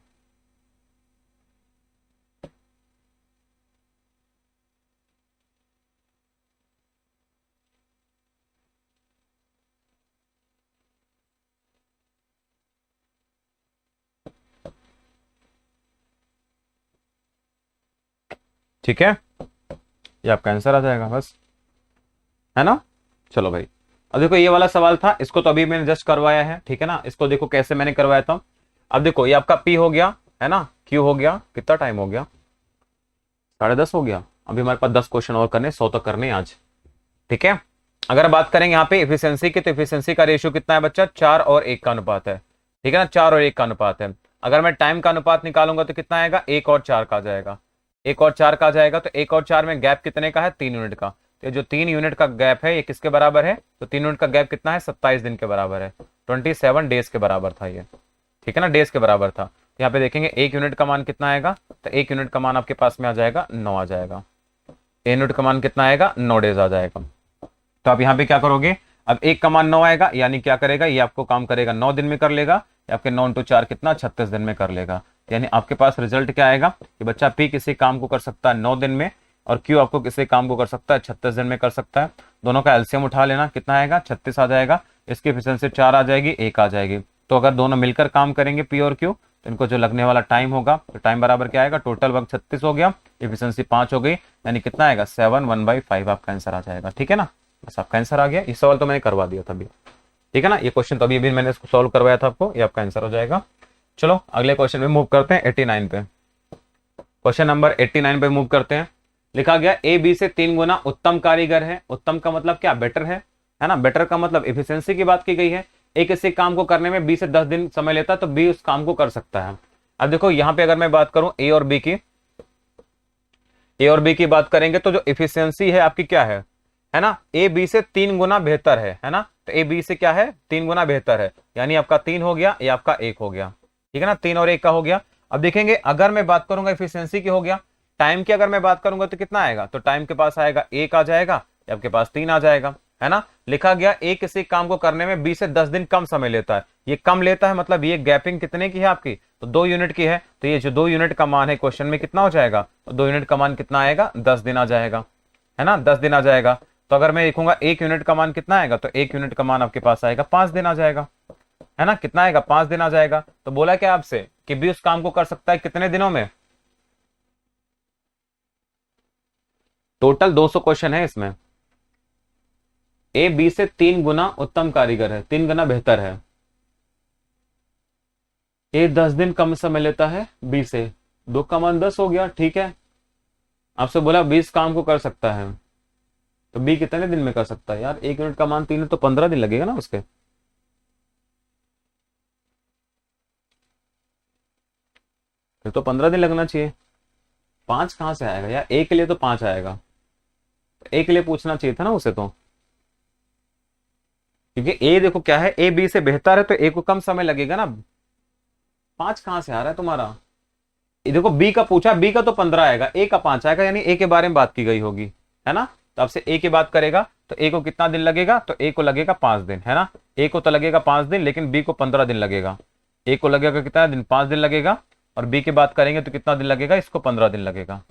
ठीक है, ये आपका आंसर आ जाएगा बस, है ना। चलो भाई, अब देखो ये वाला सवाल था, इसको तो अभी मैंने जस्ट करवाया है, ठीक है ना। इसको देखो कैसे मैंने करवाया था। अब देखो ये आपका पी हो गया, है ना, क्यू हो गया, कितना टाइम हो गया, 10:30 हो गया। अभी हमारे पास 10 क्वेश्चन और करने, 100 तक करने आज, ठीक है। अगर बात करेंगे यहाँ पे इफिशियंसी की, तो इफिशियंसी का रेशियो कितना है बच्चा, 4 और 1 का अनुपात है, ठीक है ना, 4 और 1 का अनुपात है। अगर मैं टाइम का अनुपात निकालूंगा तो कितना आएगा, 1 और 4 का आ जाएगा, 1 और 4 का आ जाएगा। तो 1 और 4 में गैप कितने का है, 3 यूनिट का। तो जो 3 यूनिट का गैप है ये किसके बराबर है, तो 3 यूनिट का गैप कितना है, 27 दिन के बराबर है, 27 डेज के बराबर था ये, ठीक है ना, डेज के बराबर था। तो यहाँ पे देखेंगे 1 यूनिट का मान कितना आएगा, तो 1 यूनिट का मान आपके पास में आ जाएगा 9 आ जाएगा। 1 यूनिट का मान कितना आएगा, 9 डेज आ जाएगा। तो आप यहाँ पे क्या करोगे, अब 1 का मान 9 आएगा, यानी क्या करेगा, ये आपको काम करेगा 9 दिन में कर लेगा, या आपके 9 × 4 कितना, 36 दिन में कर लेगा। यानी आपके पास रिजल्ट क्या आएगा कि बच्चा पी किसी काम को कर सकता है 9 दिन में, और क्यू आपको किसी काम को कर सकता है 36 दिन में कर सकता है। दोनों का एलसीएम उठा लेना, कितना आएगा, 36 आ जाएगा। इसकी एफिशिएंसी 4 आ जाएगी, 1 आ जाएगी। तो अगर दोनों मिलकर काम करेंगे पी और क्यू, तो इनको जो लगने वाला टाइम होगा, तो टाइम बराबर क्या आएगा, टोटल वर्क 36 हो गया, एफिशिएंसी 5 हो गई, यानी कितना आएगा, 7 1/5 आपका आंसर आ जाएगा, ठीक है ना। बस आपका आंसर आ गया। इस सवाल तो मैंने करवा दिया था अभी, ठीक है ना। ये क्वेश्चन तो अभी भी मैंने इसको सॉल्व करवाया था आपको, ये आपका आंसर हो जाएगा। चलो अगले क्वेश्चन में मूव करते हैं, 89 पे। क्वेश्चन नंबर 89 पे मूव करते हैं। लिखा गया ए बी से 3 गुना उत्तम कारीगर है। उत्तम का मतलब क्या, बेटर है ना। बेटर का मतलब एफिशिएंसी की बात की गई है। ए किसी काम को करने में बी से 10 दिन समय लेता है, तो बी उस काम को कर सकता है। अब देखो यहाँ पे अगर मैं बात करूं ए और बी की, ए और बी की बात करेंगे, तो जो एफिशिएंसी है आपकी क्या है ना, ए बी से 3 गुना बेहतर है ना। तो ए बी से क्या है, 3 गुना बेहतर है, यानी आपका 3 हो गया, ये आपका 1 हो गया, ठीक है ना, 3 और 1 का हो गया। अब देखेंगे अगर मैं बात करूंगा एफिशिएंसी की, हो गया। टाइम की अगर मैं बात करूंगा तो कितना आएगा, तो टाइम के पास आएगा 1 आ जाएगा, या आपके पास 3 आ जाएगा, है ना। लिखा गया ए किसी काम को करने में बी से 10 दिन कम समय लेता है। ये कम लेता है मतलब ये गैपिंग कितने की है आपकी, तो 2 यूनिट की है। तो ये जो 2 यूनिट का मान है क्वेश्चन में कितना हो जाएगा, तो 2 यूनिट का मान कितना आएगा, 10 दिन आ जाएगा, है ना, 10 दिन आ जाएगा। तो अगर मैं देखूंगा 1 यूनिट का मान कितना आएगा, तो 1 यूनिट का मान आपके पास आएगा 5 दिन आ जाएगा, है ना। कितना आएगा, 5 दिन आ जाएगा। तो बोला क्या आपसे कि बी उस काम को कर सकता है कितने दिनों में, टोटल 200 क्वेश्चन है इसमें। ए बी से 3 गुना उत्तम कारीगर है, 3 गुना बेहतर है। ए 10 दिन कम समय लेता है बी से, 2 का मान 10 हो गया, ठीक है। आपसे बोला 20 काम को कर सकता है, तो बी कितने दिन में कर सकता है यार, 1 यूनिट का मान 3 है तो 15 दिन लगेगा ना उसके, फिर तो 15 दिन लगना चाहिए। 5 कहां से आएगा यार, ए के लिए तो 5 आएगा, ए के लिए पूछना चाहिए था ना उसे तो, क्योंकि ए देखो क्या है, ए बी से बेहतर है, तो ए को कम समय लगेगा ना। 5 कहां से आ रहा है तुम्हारा, ये देखो बी का पूछा, बी का तो 15 आएगा, ए का 5 आएगा, यानी ए के बारे में बात की गई होगी, है ना। तो आपसे ए की बात करेगा, तो ए को कितना दिन लगेगा, तो ए को लगेगा 5 दिन, है ना। ए को तो लगेगा 5 दिन, लेकिन बी को 15 दिन लगेगा। ए को लगेगा कितना दिन, 5 दिन लगेगा, और बी की बात करेंगे तो कितना दिन लगेगा, इसको 15 दिन लगेगा,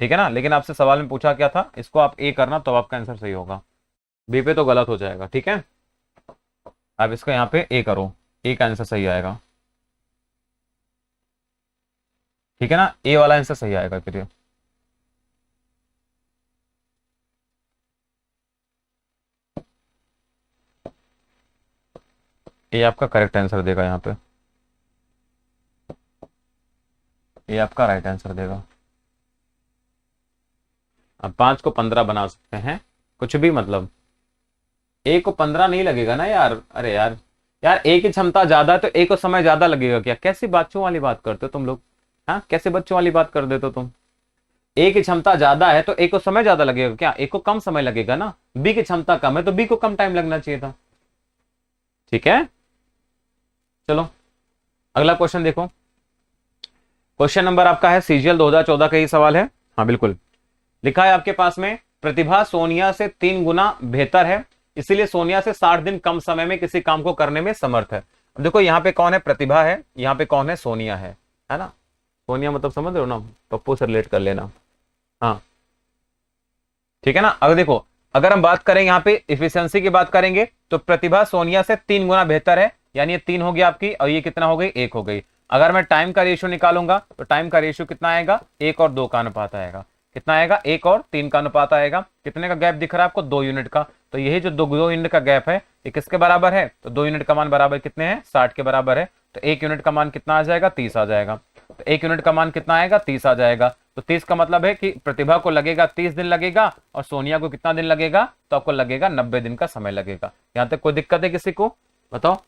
ठीक है ना। लेकिन आपसे सवाल में पूछा क्या था, इसको आप ए करना तो आपका आंसर सही होगा, बी पे तो गलत हो जाएगा, ठीक है। आप इसको यहाँ पे ए करो, ए का आंसर सही आएगा, ठीक है ना, ए वाला आंसर सही आएगा फिर ये। ये आपका करेक्ट आंसर देगा यहाँ पे, ये आपका राइट आंसर देगा। अब 5 को 15 बना सकते हैं, कुछ भी मतलब, ए को 15 नहीं लगेगा ना यार, अरे यार, यार ए की क्षमता ज्यादा है तो ए को समय ज्यादा लगेगा क्या, कैसी बच्चों वाली बात करते हो तुम लोग, हाँ कैसे बच्चों वाली बात कर देते हो तुम। ए की क्षमता ज्यादा है तो ए को समय ज्यादा लगेगा क्या, ए को कम समय लगेगा ना। बी की क्षमता कम है तो बी को कम टाइम लगना चाहिए था, ठीक है। चलो अगला क्वेश्चन देखो, क्वेश्चन नंबर आपका है सीजीएल 2014 का ही सवाल है। हाँ बिल्कुल, लिखा है आपके पास में प्रतिभा सोनिया से 3 गुना बेहतर है, इसीलिए सोनिया से 60 दिन कम समय में किसी काम को करने में समर्थ है। अब देखो यहाँ पे कौन है, प्रतिभा है, यहाँ पे कौन है, सोनिया है ना। सोनिया मतलब समझ रहे हो ना, पप्पू से रिलेट कर लेना। हाँ ठीक है ना। अगर देखो, अगर हम बात करें यहाँ पे इफिशियंसी की बात करेंगे तो प्रतिभा सोनिया से 3 गुना बेहतर है, यानी ये 3 हो गया आपकी, और ये कितना हो गई, 1 हो गई। अगर मैं टाइम का रेशियो निकालूंगा तो टाइम का रेशियो कितना आएगा, 1 और 2 का अनुपात आएगा। कितना आएगा, 1 और 3 का अनुपात आएगा। कितने का गैप दिख रहा है आपको, 2 यूनिट का। तो यही जो 2 यूनिट का गैप है ये किसके बराबर है, तो 2 यूनिट का मान बराबर कितने हैं, 60 के बराबर है। तो 1 यूनिट का मान कितना आ जाएगा, 30 आ जाएगा। तो 1 यूनिट का मान कितना आएगा, 30 आ जाएगा। तो 30 का मतलब है कि प्रतिभा को लगेगा 30 दिन लगेगा, और सोनिया को कितना दिन लगेगा, तो आपको लगेगा 90 दिन का समय लगेगा। यहां तक कोई दिक्कत है किसी को, बताओ।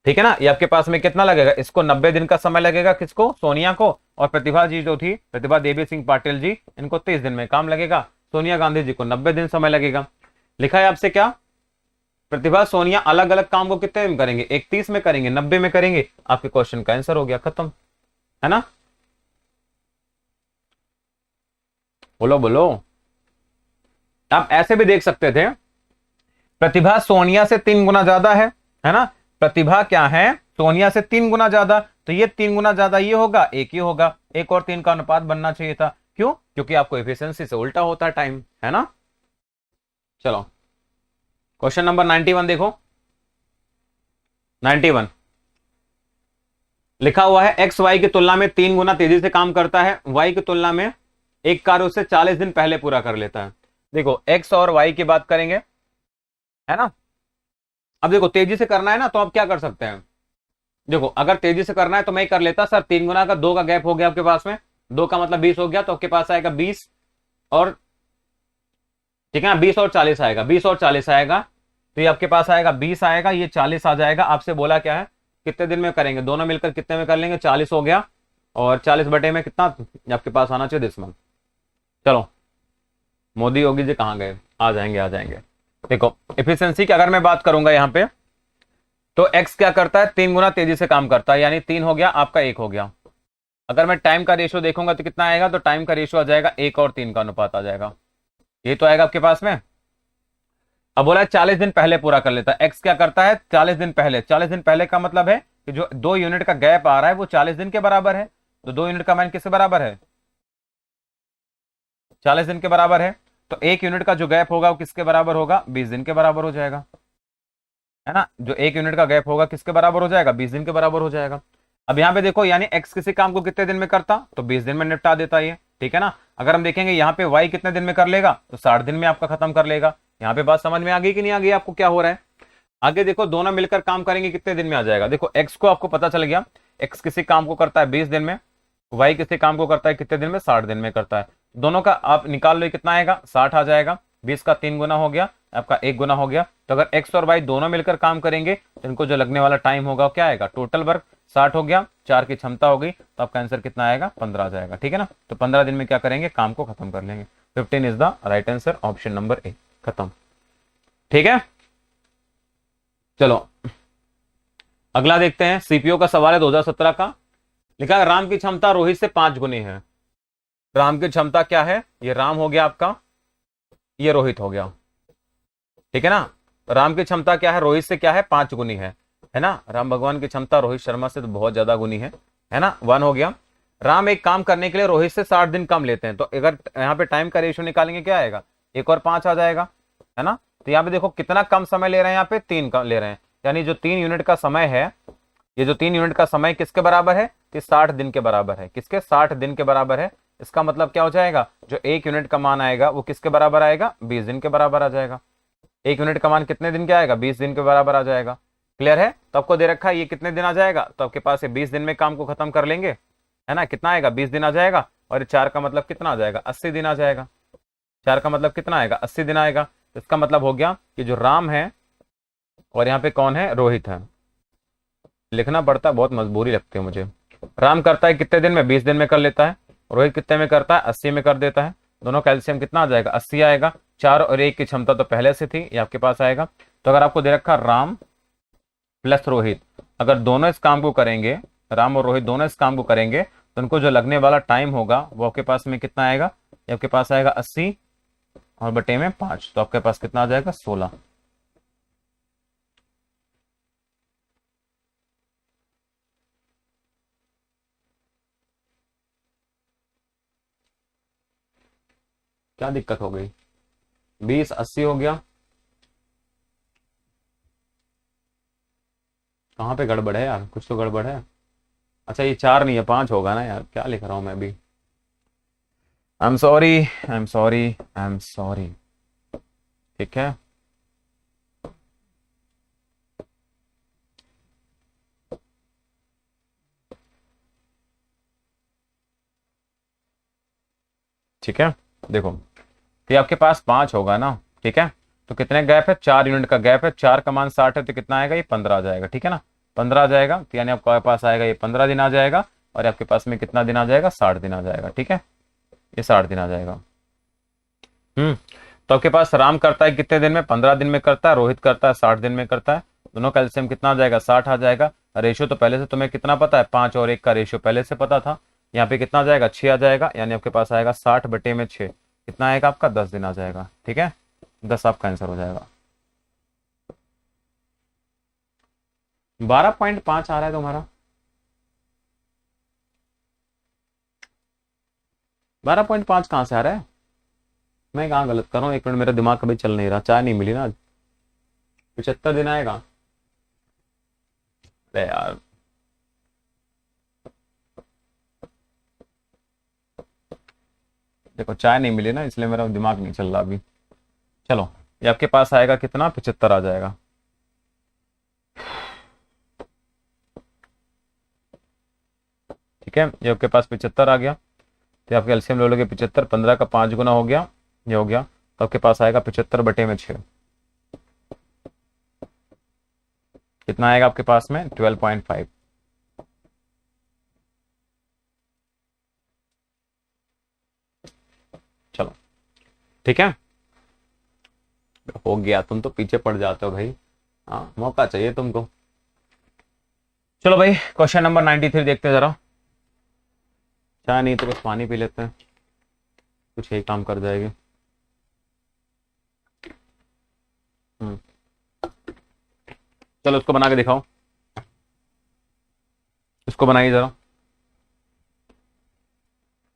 ठीक है ना, ये आपके पास में कितना लगेगा, इसको 90 दिन का समय लगेगा, किसको, सोनिया को। और प्रतिभा जी जो थी, प्रतिभा देवी सिंह पाटिल जी, इनको 30 दिन में काम लगेगा। सोनिया गांधी जी को 90 दिन समय लगेगा। लिखा है आपसे क्या, प्रतिभा सोनिया अलग अलग काम को कितने में करेंगे, 31 में करेंगे, 90 में करेंगे। आपके क्वेश्चन का आंसर हो गया, खत्म, है ना। बोलो बोलो। आप ऐसे भी देख सकते थे, प्रतिभा सोनिया से 3 गुना ज्यादा है ना। प्रतिभा क्या है, सोनिया से 3 गुना ज्यादा, तो ये 3 गुना ज्यादा ये होगा, 1 ही होगा। 1 और 3 का अनुपात बनना चाहिए था, क्यों, क्योंकि आपको एफिशिएंसी से उल्टा होता है टाइम, है ना। चलो क्वेश्चन नंबर 91 देखो। 91 लिखा हुआ है, एक्स वाई की तुलना में 3 गुना तेजी से काम करता है, वाई की तुलना में एक कार्य उसे 40 दिन पहले पूरा कर लेता है। देखो एक्स और वाई की बात करेंगे, है ना। अब देखो तेजी से करना है ना, तो आप क्या कर सकते हैं, देखो अगर तेजी से करना है तो मैं कर लेता सर, 3 गुना का 2 का गैप हो गया आपके पास में, 2 का मतलब 20 हो गया, तो आपके पास आएगा 20 और, ठीक है ना, 20 और 40 आएगा, 20 और 40 आएगा। तो ये आपके पास आएगा 20 आएगा, ये 40 आ जाएगा। आपसे बोला क्या है, कितने दिन में करेंगे, दोनों मिलकर कितने में कर लेंगे, 40 हो गया, और 40 बटे में कितना आपके पास आना चाहिए, 10 मंथ। चलो मोदी योगी जी कहाँ गए, आ जाएंगे आ जाएंगे। देखो एफिशिएंसी की अगर मैं बात करूंगा यहाँ पे, तो एक्स क्या करता है, 3 गुना तेजी से काम करता है, यानी 3 हो गया आपका, 1 हो गया। अगर मैं टाइम का रेशियो देखूंगा तो कितना आएगा, तो टाइम का रेशियो आ जाएगा 1 और 3 का अनुपात आ जाएगा, ये तो आएगा आपके पास में। अब बोला है 40 दिन पहले पूरा कर लेता है, एक्स क्या करता है 40 दिन पहले। 40 दिन पहले का मतलब है कि जो 2 यूनिट का गैप आ रहा है वो 40 दिन के बराबर है। तो 2 यूनिट का मान किसके बराबर है, 40 दिन के बराबर है। तो 1 यूनिट का जो गैप होगा वो किसके बराबर होगा, 20 दिन के बराबर हो जाएगा, है ना। जो 1 यूनिट का गैप होगा किसके बराबर हो जाएगा, 20 दिन के बराबर हो जाएगा। अब यहाँ पे देखो, यानी एक्स किसी काम को कितने दिन में करता, तो 20 दिन में निपटा देता है, ठीक है ना। अगर हम देखेंगे यहाँ पे वाई कितने दिन में कर लेगा, तो 60 दिन में आपका खत्म कर लेगा। यहाँ पे बात समझ में आ गई कि नहीं आ गई आपको, क्या हो रहा है। आगे देखो, दोनों मिलकर काम करेंगे कितने दिन में आ जाएगा। देखो एक्स को आपको पता चल गया, एक्स किसी काम को करता है 20 दिन में, वाई किसी काम को करता है कितने दिन में, 60 दिन में करता है। दोनों का आप निकाल लो, कितना आएगा, 60 आ जाएगा। 20 का 3 गुना हो गया, आपका 1 गुना हो गया। तो अगर एक्स और वाई दोनों मिलकर काम करेंगे तो इनको जो लगने वाला टाइम होगा क्या आएगा, टोटल वर्क 60 हो गया, 4 की क्षमता हो गई, तो आपका आंसर कितना आएगा, 15 आ जाएगा, ठीक है ना। तो 15 दिन में क्या करेंगे, काम को खत्म कर लेंगे। 15 is the right answer, option number A, खत्म, ठीक है। चलो अगला देखते हैं, सीपीओ का सवाल है 2017 का। लिखा है राम की क्षमता रोहित से 5 गुनी है। राम की क्षमता क्या है, ये राम हो गया आपका, ये रोहित हो गया, ठीक है ना। राम की क्षमता क्या है, रोहित से क्या है, 5 गुनी है ना। राम भगवान की क्षमता रोहित शर्मा से तो बहुत ज्यादा गुनी है ना। 1 हो गया। राम एक काम करने के लिए रोहित से 60 दिन कम लेते हैं, तो अगर यहाँ पे टाइम का रेशियो निकालेंगे क्या आएगा, 1 और 5 आ जाएगा, है ना। तो यहाँ पे देखो कितना कम समय ले रहे हैं, यहाँ पे 3 कम ले रहे हैं, यानी जो 3 यूनिट का समय है, ये जो 3 यूनिट का समय किसके बराबर है, कि 60 दिन के बराबर है। किसके, 60 दिन के बराबर है। इसका मतलब क्या हो जाएगा, जो 1 यूनिट का मान आएगा वो किसके बराबर आएगा, 20 दिन के बराबर आ जाएगा। 1 यूनिट का मान कितने दिन के आएगा, 20 दिन के बराबर आ जाएगा। क्लियर है। तो आपको दे रखा है ये कितने दिन आ जाएगा, तो आपके पास ये 20 दिन में काम को खत्म कर लेंगे, है ना। कितना आएगा, 20 दिन आ जाएगा, और 4 का मतलब कितना आ जाएगा, 80 दिन आ जाएगा। 4 का मतलब कितना आएगा, 80 दिन आएगा। तो इसका मतलब हो गया कि जो राम है और यहाँ पे कौन है, रोहित है। लिखना पड़ता है, बहुत मजबूरी लगती है मुझे। राम करता है कितने दिन में, 20 दिन में कर लेता है। रोहित कितने में करता है, 80 में कर देता है। दोनों कैल्शियम कितना आ जाएगा, 80 आएगा। 4 और 1 की क्षमता तो पहले से थी, ये आपके पास आएगा। तो अगर आपको दे रखा राम प्लस रोहित, अगर दोनों इस काम को करेंगे, राम और रोहित दोनों इस काम को करेंगे, तो उनको जो लगने वाला टाइम होगा वो आपके पास में कितना आएगा, ये आपके पास आएगा 80 और बटे में 5, तो आपके पास कितना आ जाएगा 16। क्या दिक्कत हो गई, 20 80 हो गया, कहाँ पे गड़बड़ है यार, कुछ तो गड़बड़ है। अच्छा ये 4 नहीं है 5 होगा ना यार, क्या लिख रहा हूँ मैं अभी, I am sorry I am sorry I am sorry. ठीक है, ठीक है, देखो ये आपके पास 5 होगा ना, ठीक है, तो कितने गैप है, 4 यूनिट का गैप है, 4 का मान 60 है तो कितना आएगा, ये 15 आ जाएगा, ठीक है ना, 15 आ जाएगा, तो यानी आपके पास आएगा ये 15 दिन आ जाएगा, और आपके पास में कितना दिन आ जाएगा, 60 दिन आ जाएगा, ठीक है, ये 60 दिन आ जाएगा। तो आपके पास राम करता है कितने दिन में, 15 दिन में करता है, रोहित करता है 60 दिन में करता है, दोनों का एलसीएम कितना आ जाएगा, 60 आ जाएगा। रेशियो तो पहले से तुम्हें कितना पता है, 5 और 1 का रेशियो पहले से पता था, यहाँ पे कितना आ जाएगा 6 आ जाएगा, यानी आपके पास आएगा 60 बटे में 6, कितना आएगा आपका 10 दिन आ जाएगा, ठीक है, 10 आपका आंसर हो जाएगा। 12.5 आ रहा है तुम्हारा, 12.5 कहाँ से आ रहा है, मैं कहाँ गलत कर रहा हूँ, 1 मिनट, मेरा दिमाग कभी चल नहीं रहा, चाय नहीं मिली ना आज, 75 दिन आएगा। अरे यार, देखो चाय नहीं मिली ना, इसलिए मेरा दिमाग नहीं चल रहा अभी। चलो, ये आपके पास आएगा कितना, 75 आ जाएगा। ठीक है, ये आपके पास 75 आ गया, तो आप कैल्शियम ले लोगे 75, 15 का 5 गुना हो गया, ये हो गया, तो आपके पास आएगा 75 बटे में 6, कितना आएगा आपके पास में 12.5। चलो ठीक है, हो गया, तुम तो पीछे पड़ जाते हो भाई, हाँ मौका चाहिए तुमको। चलो भाई, क्वेश्चन नंबर 93 देखते हैं जरा, चाय नहीं तो बस पानी पी लेते हैं, कुछ यही काम कर जाएगी। हम्म, चलो उसको बना के दिखाओ, इसको बनाइए जरा।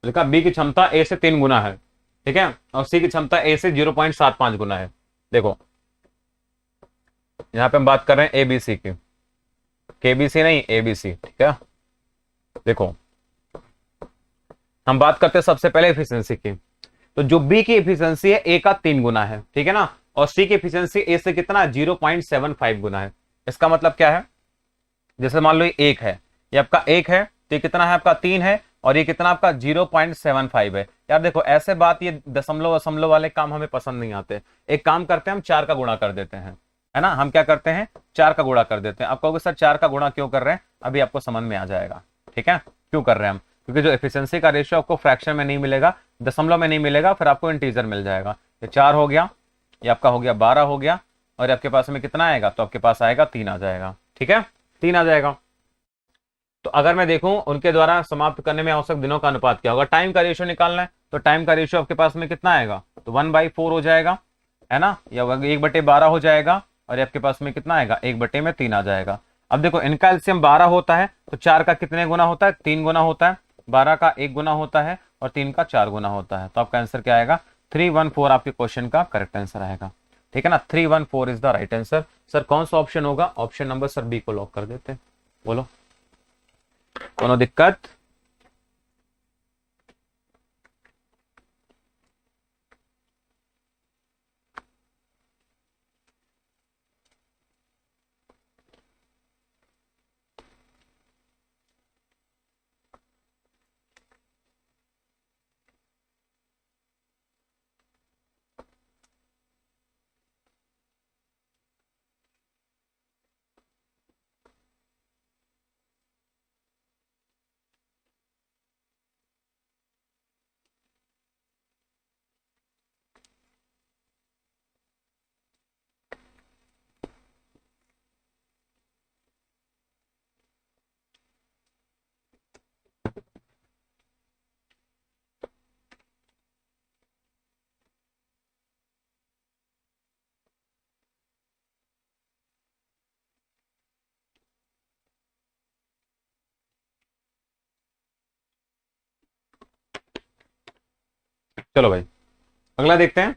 लिखा बी की क्षमता ए से 3 गुना है, ठीक है, और सी की क्षमता ए से 0.75 गुना है। देखो यहाँ पे हम बात कर रहे हैं एबीसी की, केबीसी नहीं एबीसी, ठीक है। देखो हम बात करते हैं सबसे पहले एफिशिएंसी की, तो जो बी की एफिशिएंसी है ए का 3 गुना है, ठीक है ना, और सी की एफिशिएंसी ए से कितना 0.75 गुना है। इसका मतलब क्या है, जैसे मान लो ये 1 है, ये आपका 1 है, तो ये कितना है आपका 3 है, और ये कितना आपका 0.75 है। यार देखो ऐसे बात, ये दशमलव दशमलव वाले काम हमें पसंद नहीं आते, एक काम करते हैं हम 4 का गुणा कर देते हैं, है ना, हम क्या करते हैं 4 का गुणा कर देते हैं। आप कहोगे सर 4 का गुणा क्यों कर रहे हैं, अभी आपको समझ में आ जाएगा, ठीक है, क्यों कर रहे हैं हम, क्योंकि जो एफिशिएंसी का रेशियो आपको फ्रैक्शन में नहीं मिलेगा, दशमलव में नहीं मिलेगा, फिर आपको इंटीजर मिल जाएगा। ये 4 हो गया, ये आपका हो गया 12 हो गया, और आपके पास में कितना आएगा, तो आपके पास आएगा 3 आ जाएगा, ठीक है, 3 आ जाएगा। तो अगर मैं देखूं उनके द्वारा समाप्त करने में आवश्यक दिनों का अनुपात क्या होगा, टाइम का रेशियो निकालना है, तो टाइम का रेशियो आपके पास में कितना आएगा, तो 1/4 हो जाएगा, है ना, या 1/12 हो जाएगा, और आपके पास में कितना आएगा 1/3 आ जाएगा। अब देखो इनका एलसीएम 12 होता है, तो 4 का कितने गुना होता है, 3 गुना होता है, 12 का 1 गुना होता है, और 3 का 4 गुना होता है, तो आपका आंसर क्या आएगा 314, आपके क्वेश्चन का करेक्ट आंसर आएगा, ठीक है ना, 314 is the right answer. Sir कौन सा ऑप्शन होगा, ऑप्शन नंबर सर बी को लॉक कर देते हैं, बोलो कोनो दिक्कत। चलो भाई अगला देखते हैं।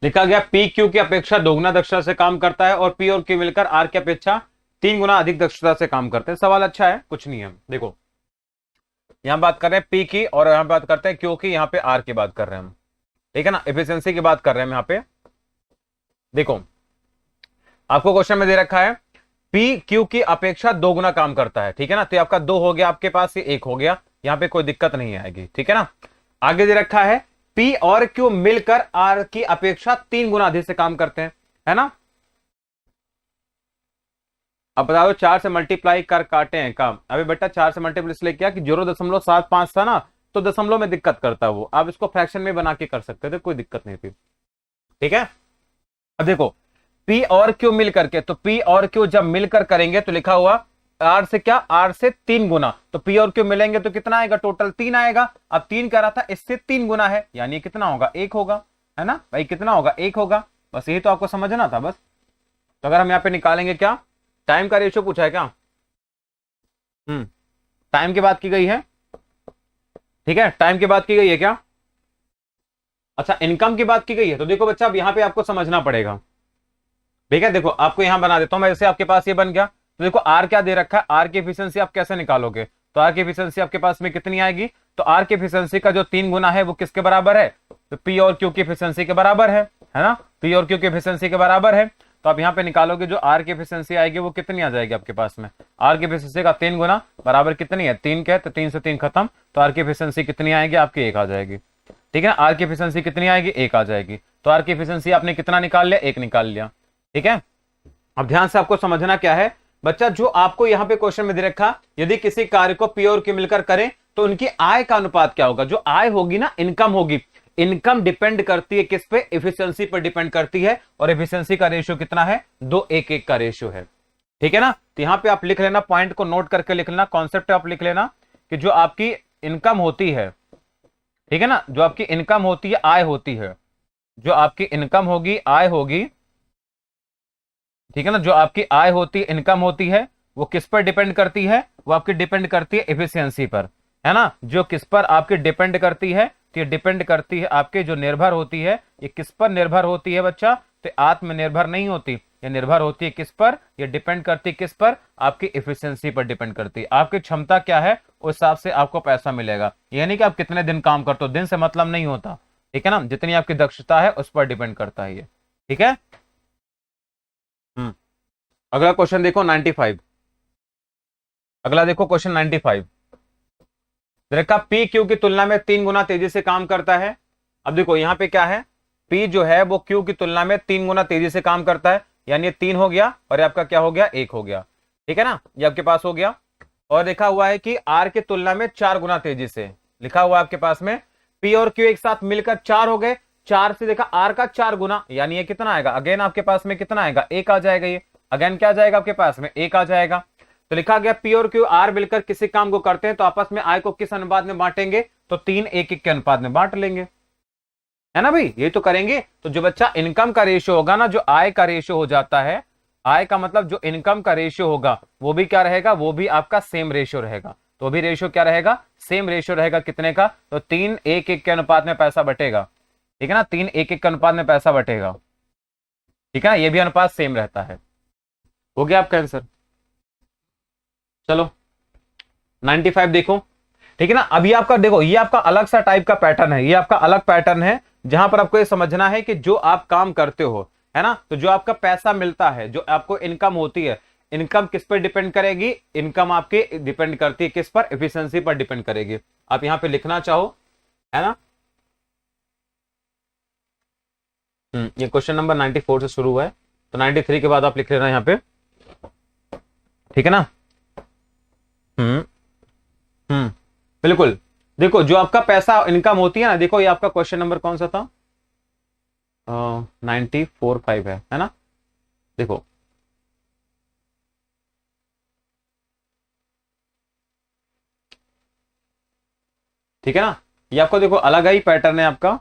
लिखा गया पी क्यू की अपेक्षा दोगुना दक्षता से काम करता है और पी और क्यू मिलकर आर की अपेक्षा 3 गुना अधिक दक्षता से काम करते हैं। सवाल अच्छा है, कुछ नहीं है। देखो यहां बात कर रहे हैं पी की और यहां बात करते हैं क्यू की, यहां पे आर की बात कर रहे हैं हम, ठीक है ना, एफिशिएंसी की बात कर रहे हैं हम यहां पे। देखो आपको क्वेश्चन में दे रखा है पी क्यू की अपेक्षा 2 गुना काम करता है, ठीक है ना, तो आपका 2 हो गया आपके पास, ये 1 हो गया, यहां पे कोई दिक्कत नहीं आएगी, ठीक है ना। आगे दे रखा है पी और क्यू मिलकर आर की अपेक्षा 3 गुना अधिक से काम करते हैं, है ना। अब बताओ 4 से मल्टीप्लाई कर काटे हैं काम। अभी बेटा 4 से मल्टीप्लाई इसलिए किया कि 0.75 था ना, तो दशमलव में दिक्कत करता है वो, आप इसको फ्रैक्शन में बना के कर सकते थे, कोई दिक्कत नहीं थी, ठीक है। अब देखो P और Q मिल करके, तो P और Q जब मिलकर करेंगे तो लिखा हुआ R से क्या, R से 3 गुना, तो P और Q मिलेंगे तो कितना आएगा, टोटल 3 आएगा। अब 3 कह रहा था, इससे 3 गुना है, यानी कितना होगा, 1 होगा, है ना भाई, कितना होगा, 1 होगा। बस यही तो आपको समझना था बस। तो अगर हम यहाँ पे निकालेंगे क्या, टाइम का रेशियो पूछा है क्या, टाइम की बात की गई है, ठीक है, टाइम की बात की गई है क्या, अच्छा इनकम की बात की गई है। तो देखो बच्चा अब यहाँ पे आपको समझना पड़ेगा, ठीक है। देखो आपको यहां बना देता हूं मैं, जैसे आपके पास ये बन गया, तो देखो आर क्या दे रखा है, आर की एफिशिएंसी आप कैसे निकालोगे, तो आर की एफिशिएंसी आपके पास में कितनी आएगी, तो आर की एफिशिएंसी का जो 3 गुना है वो किसके बराबर है, तो पी और क्यू की एफिशिएंसी के बराबर है ना, पी और क्यू की एफिशिएंसी के बराबर है। तो आप यहाँ पे निकालोगे, जो आर की एफिशिएंसी आएगी वो कितनी आ जाएगी आपके पास में, आर की एफिशिएंसी का 3 गुना बराबर कितनी है, 3 के, तो 3 से 3 खत्म, तो आर की एफिशिएंसी कितनी आएगी आपकी, 1 आ जाएगी, ठीक है ना। आर की एफिशिएंसी कितनी आएगी, 1 आ जाएगी। तो आर की एफिशिएंसी आपने कितना निकाल लिया, 1 निकाल लिया, ठीक है। अब ध्यान से आपको समझना क्या है बच्चा, जो आपको यहां पे क्वेश्चन में दे रखा, यदि किसी कार्य को पी और क्यू मिलकर करें तो उनकी आय का अनुपात क्या होगा, जो आय होगी ना, इनकम होगी, इनकम डिपेंड करती है किस पे, एफिशिएंसी पर डिपेंड करती है, और एफिशिएंसी का रेशियो कितना है, 2:1 का रेशियो है, ठीक है ना। तो यहां पे आप लिख लेना, पॉइंट को नोट करके लिख लेना, कॉन्सेप्ट आप लिख लेना कि जो आपकी इनकम होती है, ठीक है ना, जो आपकी इनकम होती है, आय होती है, जो आपकी इनकम होगी, आय होगी, ठीक है ना, जो आपकी आय होती है, इनकम होती है, वो किस पर डिपेंड करती है, वो आपकी डिपेंड करती है एफिशिएंसी पर, है ना। जो किस पर आपकी डिपेंड करती है, तो ये डिपेंड करती है आपके, जो निर्भर होती है, ये किस पर निर्भर होती है बच्चा, तो आत्मनिर्भर नहीं होती, ये निर्भर होती है किस पर, ये डिपेंड करती है किस पर, आपकी एफिशिएंसी पर डिपेंड करती है। आपकी क्षमता क्या है उस हिसाब से आपको पैसा मिलेगा, यानी कि आप कितने दिन काम करते हो, दिन से मतलब नहीं होता, ठीक है ना, जितनी आपकी दक्षता है उस पर डिपेंड करता है ये, ठीक है। अगला क्वेश्चन देखो 95, अगला देखो क्वेश्चन 95, देखा पी क्यू की तुलना में 3 गुना तेजी से काम करता है। अब देखो यहां पे क्या है, पी जो है वो क्यू की तुलना में 3 गुना तेजी से काम करता है, यानी ये 3 हो गया और ये आपका क्या हो गया, 1 हो गया, ठीक है ना, ये आपके पास हो गया। और देखा हुआ है कि आर की तुलना में 4 गुना तेजी से, लिखा हुआ है आपके पास में पी और क्यू एक साथ मिलकर 4 हो गए, 4 से देखा आर का 4 गुना, यानी ये कितना आएगा, अगेन आपके पास में कितना आएगा, 1 आ जाएगा, ये अगेन क्या आ जाएगा आपके पास में, 1 आ जाएगा। तो लिखा गया पी और क्यू आर मिलकर किसी काम को करते हैं तो आपस में आय को किस अनुपात में बांटेंगे, तो 3:1 के अनुपात में बांट लेंगे, है ना भाई, यही तो करेंगे। तो जो बच्चा इनकम का रेशियो होगा ना, जो आय का रेशियो हो जाता है, आय का मतलब जो इनकम का रेशियो होगा वो भी क्या रहेगा, वो भी आपका सेम रेशियो रहेगा, तो भी रेशियो क्या रहेगा, सेम रेशियो रहेगा, कितने का, तो 3:1 के अनुपात में पैसा बटेगा, ठीक है ना, 3:1 के अनुपात में पैसा बटेगा, ठीक है ना, ये भी अनुपात सेम रहता है। हो गया आपका आंसर। चलो 95 देखो, ठीक है ना। अभी आपका देखो, ये आपका अलग सा टाइप का पैटर्न है, ये आपका अलग पैटर्न है, जहां पर आपको ये समझना है कि जो आप काम करते हो, है ना, तो जो आपका पैसा मिलता है, जो आपको इनकम होती है, इनकम किस पर डिपेंड करेगी, इनकम आपकी डिपेंड करती है किस पर, एफिशिएंसी पर डिपेंड करेगी। आप यहां पे लिखना चाहो, है ना। ये क्वेश्चन नंबर 94 से शुरू हुआ है, तो 93 के बाद आप लिख लेना यहां पे, ठीक है ना। बिल्कुल। देखो जो आपका पैसा इनकम होती है ना, देखो ये आपका क्वेश्चन नंबर कौन सा था, 94-5 है ना। देखो ठीक है ना, ये आपको देखो अलग ही पैटर्न है आपका।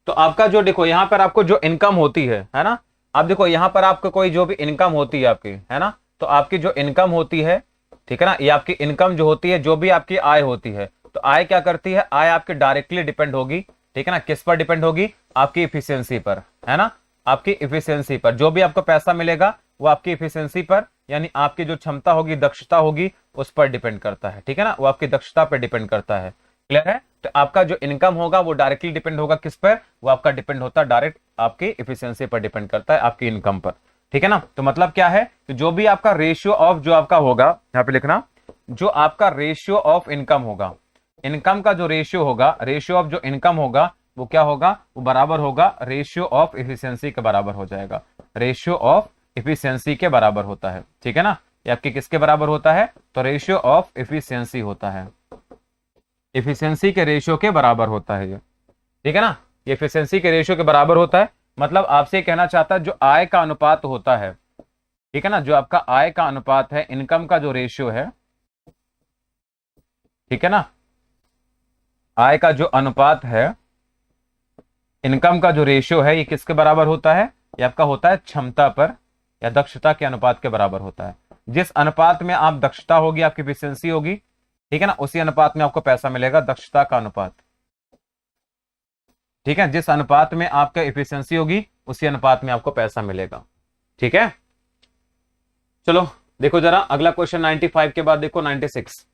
तो आपका जो देखो यहां पर आपको जो इनकम होती है ना, आप देखो यहां पर आपको कोई जो भी इनकम होती है आपकी, है ना, तो आपकी जो इनकम होती है, ठीक है ना, ये आपकी इनकम जो होती है, जो भी आपकी आय होती है, तो आय क्या करती है, आय आपकी डायरेक्टली डिपेंड होगी ठीक है ना, किस पर डिपेंड होगी, आपकी इफिशियंसी पर, है ना, आपकी इफिशियंसी पर। जो भी आपको पैसा मिलेगा वो आपकी इफिशियंसी पर, यानी आपकी जो क्षमता होगी, दक्षता होगी, उस पर डिपेंड करता है, ठीक है ना, वो आपकी दक्षता पर डिपेंड करता है। क्लियर है? तो आपका जो इनकम होगा वो डायरेक्टली डिपेंड होगा किस पर, वो आपका डिपेंड होता है डायरेक्ट आपकी इफिशियंसी पर डिपेंड करता है, आपकी इनकम पर, ठीक है ना। तो मतलब क्या है, तो जो भी आपका रेशियो ऑफ जो आपका होगा, यहां पे लिखना, जो आपका रेशियो ऑफ इनकम होगा, इनकम का जो रेशियो होगा, रेशियो ऑफ जो इनकम होगा वो क्या होगा, वो बराबर होगा रेशियो ऑफ इफिशियंसी के बराबर हो जाएगा, रेशियो ऑफ इफिशियंसी के बराबर होता है, ठीक है ना। ये आपके किसके बराबर होता है, तो रेशियो ऑफ इफिशियंसी होता है, इफिशियंसी के रेशियो के बराबर होता है ये, ठीक है ना, ये इफिशियंसी के रेशियो के बराबर होता है। मतलब आपसे कहना चाहता है जो आय का अनुपात होता है, ठीक है ना, जो आपका आय का अनुपात है, इनकम का जो रेशियो है, ठीक है ना, आय का जो अनुपात है, इनकम का जो रेशियो है, ये किसके बराबर होता है, ये आपका होता है क्षमता पर या दक्षता के अनुपात के बराबर होता है। जिस अनुपात में आप दक्षता होगी, आपकी एफिशिएंसी होगी, ठीक है ना, उसी अनुपात में आपको पैसा मिलेगा, दक्षता का अनुपात, ठीक है, जिस अनुपात में आपका एफिशिएंसी होगी उसी अनुपात में आपको पैसा मिलेगा, ठीक है। चलो देखो जरा अगला क्वेश्चन 95 के बाद देखो 96।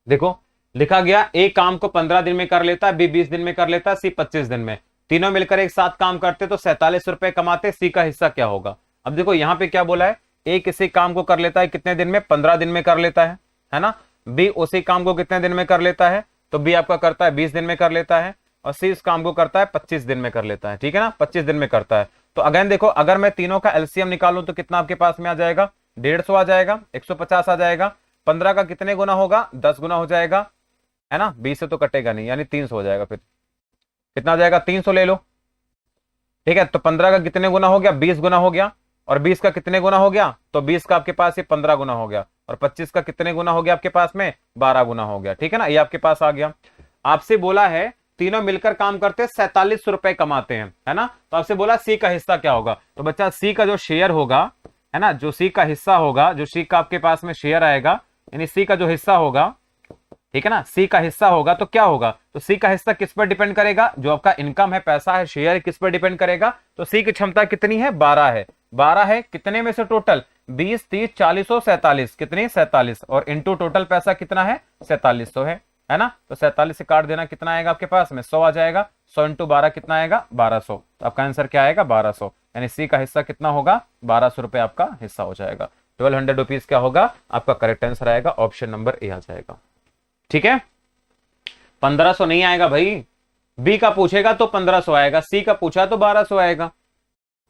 देखो लिखा गया, ए काम को 15 दिन में कर लेता है, बी 20 दिन में कर लेता है, सी 25 दिन में, तीनों मिलकर एक साथ काम करते तो 47 रुपए कमाते, सी का हिस्सा क्या होगा। अब देखो यहां पे क्या बोला है, ए किसी काम को कर लेता है कितने दिन में, 15 दिन में कर लेता है ना, बी उसी काम को कितने दिन में कर लेता है, तो बी आपका करता है 20 दिन में कर लेता है, और सी इस काम को करता है 25 दिन में कर लेता है, ठीक है ना, 25 दिन में करता है। तो अगेन देखो, अगर मैं तीनों का एलसीएम निकालूं तो कितना आपके पास में आ जाएगा, 150 आ जाएगा, 150 आ जाएगा, 15 का कितने गुना होगा, 10 गुना हो जाएगा, है ना, 20 से तो कटेगा नहीं, यानी 300 हो जाएगा, फिर कितना आ जाएगा, 300 ले लो, ठीक है। तो 15 का कितने गुना हो गया, 20 गुना हो गया, और 20 का कितने गुना हो गया, तो 20 का आपके पास ये 15 गुना हो गया, और 25 का कितने गुना हो गया आपके पास में, 12 गुना हो गया, ठीक है ना, ये आपके पास आ गया। आपसे बोला है तीनों मिलकर काम करते 47 रुपए कमाते हैं, है ना, तो आपसे बोला सी का हिस्सा क्या होगा, तो बच्चा सी का जो शेयर होगा, है ना, जो सी का हिस्सा होगा, जो सी का आपके पास में शेयर आएगा, यानी सी का जो हिस्सा होगा, ठीक है ना, सी का हिस्सा होगा तो क्या होगा, तो सी का हिस्सा किस पर डिपेंड करेगा, जो आपका इनकम है, पैसा है, शेयर किस पर डिपेंड करेगा, तो सी की क्षमता कितनी है, 12 है, 12 है, कितने में से टोटल 20 30 40 और 47, कितनी 47, और इंटू टोटल पैसा कितना है 4700 है ना, तो 47 से काट देना, कितना आएगा आपके पास में 100 आ जाएगा, 100 इंटू 12 कितना आएगा 1200, तो आपका आंसर क्या आएगा 1200, यानी सी का हिस्सा कितना होगा 1200 रुपए आपका हिस्सा हो जाएगा, 1200 रुपीज क्या होगा आपका करेक्ट आंसर आएगा, ऑप्शन नंबर ए आ जाएगा, ठीक है। 1500 नहीं आएगा भाई, बी का पूछेगा तो 1500 आएगा, सी का पूछा तो 1200 आएगा,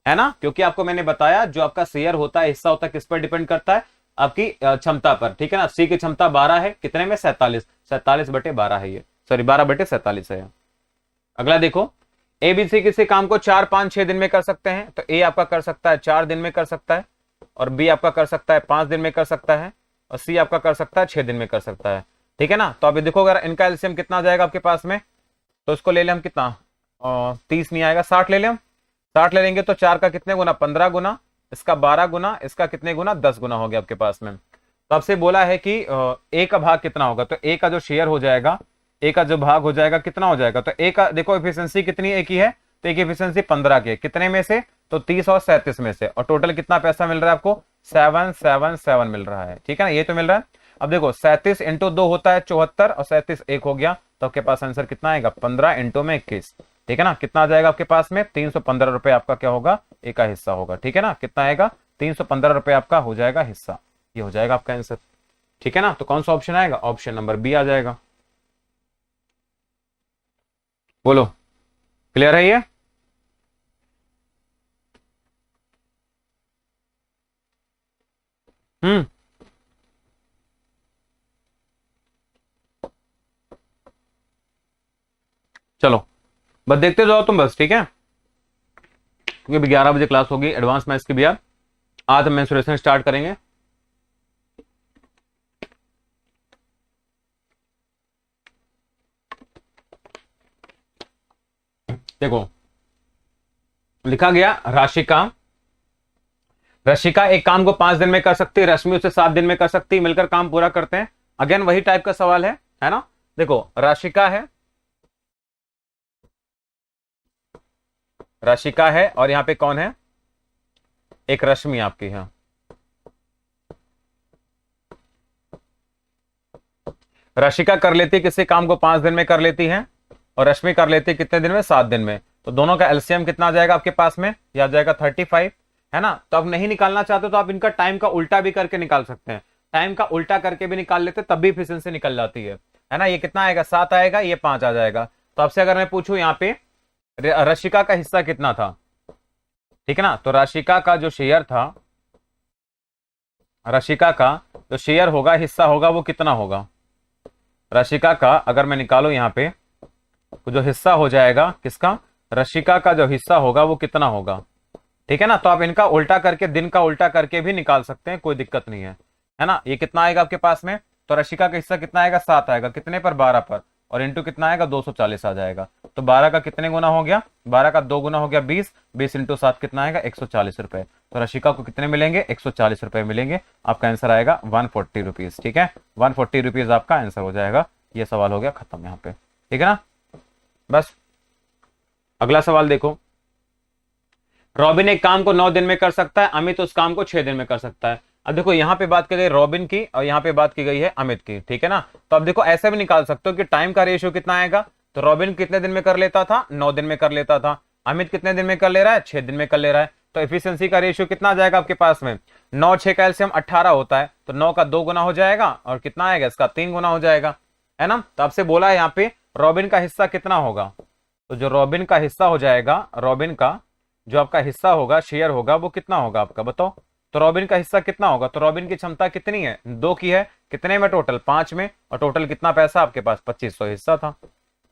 है ना, क्योंकि आपको मैंने बताया जो आपका शेयर होता है, हिस्सा होता है, किस पर डिपेंड करता है, आपकी क्षमता पर, ठीक है ना। सी की क्षमता 12 है, कितने में 47, 47 बटे 12 है ये, सॉरी 12 बटे 47 है। अगला देखो, ए बी सी किसी काम को 4 5 6 दिन में कर सकते हैं, तो ए आपका कर सकता है 4 दिन में कर सकता है, और बी आपका कर सकता है 5 दिन में कर सकता है, और सी आपका कर सकता है 6 दिन में कर सकता है, ठीक है ना। तो अभी देखो अगर इनका एलसीएम कितना आ जाएगा आपके पास में, तो इसको ले ले हम कितना, 30 नहीं आएगा, 60 ले ले हम, 60 ले लेंगे तो 4 का कितने गुना 15 गुना, इसका 12 गुना, इसका कितने गुना 10 गुना हो गया आपके पास में। तो आपसे बोला है कि ए का भाग कितना होगा, तो ए का जो शेयर हो जाएगा, ए का जो भाग हो जाएगा कितना हो जाएगा, तो ए का देखो एफिशिएंसी कितनी ए की है, तो ए की एफिशिएंसी 15 की है, कितने में से, तो 30 और 37 में से, और टोटल कितना पैसा मिल रहा है आपको 777 मिल रहा है, ठीक है ना, ये तो मिल रहा है। अब देखो 37 इंटू 2 होता है 74, और 37 1 हो गया, तो आपके पास आंसर कितना आएगा 15 इंटू में 21, ठीक है ना, कितना आ जाएगा आपके पास में 315 रुपए आपका क्या होगा ए का हिस्सा होगा, ठीक है ना, कितना आएगा 315 रुपए आपका हो जाएगा हिस्सा, ये हो जाएगा आपका आंसर, ठीक है ना। तो कौन सा ऑप्शन आएगा, ऑप्शन नंबर बी आ जाएगा, बोलो क्लियर है ये। चलो बस देखते जाओ तुम बस, ठीक है, क्योंकि अभी 11 बजे क्लास होगी एडवांस मैथ्स की भी यार, आज हम मेंसुरेशन स्टार्ट करेंगे। देखो लिखा गया, रशिका एक काम को 5 दिन में कर सकती है, रश्मि उसे 7 दिन में कर सकती है, मिलकर काम पूरा करते हैं। अगेन वही टाइप का सवाल है ना। देखो राशिका है, राशिका है और यहाँ पे कौन है, एक रश्मि आपकी है। राशिका कर लेती है किसी काम को 5 दिन में कर लेती है और रश्मि कर लेती है कितने दिन में, 7 दिन में। तो दोनों का एलसीएम कितना आ जाएगा आपके पास में, यह आ जाएगा 35, है ना। तो आप नहीं निकालना चाहते तो आप इनका टाइम का उल्टा भी करके निकाल सकते हैं, टाइम का उल्टा करके भी निकाल लेते तब भी एफिशिएंसी निकल जाती है ना। ये कितना आएगा, 7 आएगा, ये 5 आ जाएगा। तो आपसे अगर मैं पूछूं यहाँ पे राशिका का हिस्सा कितना था, ठीक है ना, तो राशिका का जो शेयर था, राशिका का जो शेयर होगा, हिस्सा होगा, वो कितना होगा। राशिका का अगर मैं निकालू यहाँ पे तो जो हिस्सा हो जाएगा किसका, राशिका का जो हिस्सा होगा वो कितना होगा, ठीक है ना। तो आप इनका उल्टा करके, दिन का उल्टा करके भी निकाल सकते हैं, कोई दिक्कत नहीं है ना। ये कितना आएगा आपके पास में, तो राशिका का हिस्सा कितना आएगा, 7 आएगा, कितने पर, 12 पर, और इंटू कितना आएगा, 240 आ जाएगा। तो 12 का कितने गुना हो गया, 12 का 2 गुना हो गया 20, 20 इंटू 7 कितना आएगा, 140 रुपए। तो राशिका को कितने मिलेंगे, 140 रुपए मिलेंगे। आपका आंसर आएगा 140 रुपीज, ठीक है, 140 रुपीज आपका आंसर हो जाएगा। ये सवाल हो गया खत्म यहाँ पे, ठीक है ना। बस अगला सवाल देखो, रॉबिन एक काम को 9 दिन में कर सकता है, अमित उस काम को 6 दिन में कर सकता है। अब देखो यहाँ पे बात की गई रॉबिन की और यहाँ पे बात की गई है अमित की, ठीक है ना। तो अब देखो ऐसे भी निकाल सकते हो कि टाइम का रेशियो कितना आएगा, तो रॉबिन कितने दिन में कर लेता था, 9 दिन में कर लेता था। अमित कितने दिन में कर ले रहा है, 6 दिन में कर ले रहा है। तो एफिशिएंसी का रेशियो कितना आ जाएगा आपके पास में, 9 6 का एलसीएम 18 होता है, तो 9 का 2 गुना हो जाएगा और कितना आएगा, इसका 3 गुना हो जाएगा, है ना। तो आपसे बोला है यहाँ पे रॉबिन का हिस्सा कितना होगा, तो जो रॉबिन का हिस्सा हो जाएगा, रॉबिन का जो आपका हिस्सा होगा, शेयर होगा, वो कितना होगा आपका, बताओ। तो रॉबिन का हिस्सा कितना होगा, तो रॉबिन की क्षमता कितनी है, 2 की है, कितने में, टोटल 5 में, और टोटल कितना पैसा आपके पास, 2500 हिस्सा था,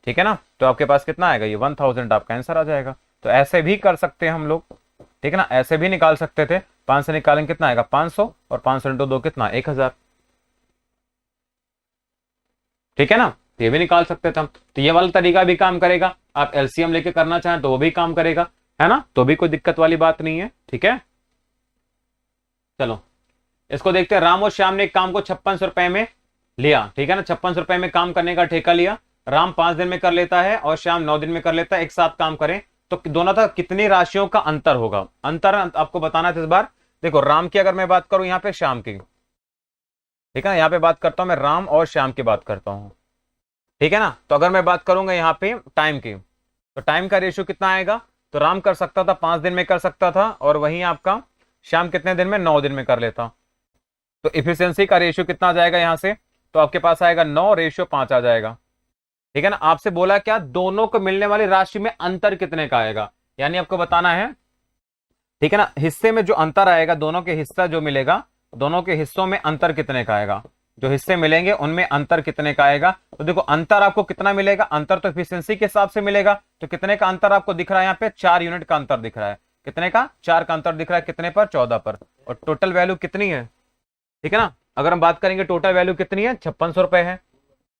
ठीक है ना। तो आपके पास कितना आएगा, ये 1000 आपका आंसर आ जाएगा। तो ऐसे भी कर सकते हैं हम लोग, ठीक है ना, ऐसे भी निकाल सकते थे। 5 से निकालेंगे कितना आएगा, 500, और 500 इंटू 2 कितना, 1000, ठीक है ना। ये भी निकाल सकते थे हम। तो ये वाला तरीका भी काम करेगा, आप एलसीएम लेके करना चाहें तो वो भी काम करेगा, है ना, तो भी कोई दिक्कत वाली बात नहीं है, ठीक है। चलो इसको देखते हैं। राम और श्याम ने एक काम को 56 रुपए में लिया, ठीक है ना, 56 रुपए में काम करने का ठेका लिया। राम 5 दिन में कर लेता है और श्याम 9 दिन में कर लेता है। एक साथ काम करें तो दोनों तक कितनी राशियों का अंतर होगा, अंतर आपको बताना था इस बार। देखो राम की अगर मैं बात करूं यहाँ पे, श्याम की, ठीक है ना, यहाँ पे बात करता हूं मैं राम और श्याम की बात करता हूं, ठीक है ना। तो अगर मैं बात करूंगा यहाँ पे टाइम की, तो टाइम का रेशियो कितना आएगा, तो राम कर सकता था 5 दिन में कर सकता था, और वहीं आपका श्याम कितने दिन में, 9 दिन में कर लेता। तो इफिशियंसी का रेशियो कितना आ जाएगा यहाँ से, तो आपके पास आएगा 9:5 आ जाएगा, ठीक है ना। आपसे बोला क्या, दोनों को मिलने वाली राशि में अंतर कितने का आएगा, यानी आपको बताना है, ठीक है ना। हिस्से में जो अंतर आएगा, दोनों के हिस्सा जो मिलेगा, दोनों के हिस्सों में अंतर कितने का आएगा, जो हिस्से मिलेंगे उनमें अंतर कितने का आएगा। तो देखो अंतर आपको कितना मिलेगा, अंतर तो एफिशिएंसी के हिसाब से मिलेगा। तो कितने का अंतर आपको दिख रहा है यहाँ पे, 4 यूनिट का अंतर दिख रहा है, कितने का, 4 का अंतर दिख रहा है, कितने पर, 14 पर। और टोटल वैल्यू कितनी है, ठीक है ना। अगर हम बात करेंगे टोटल वैल्यू कितनी है, 5600 रुपए है,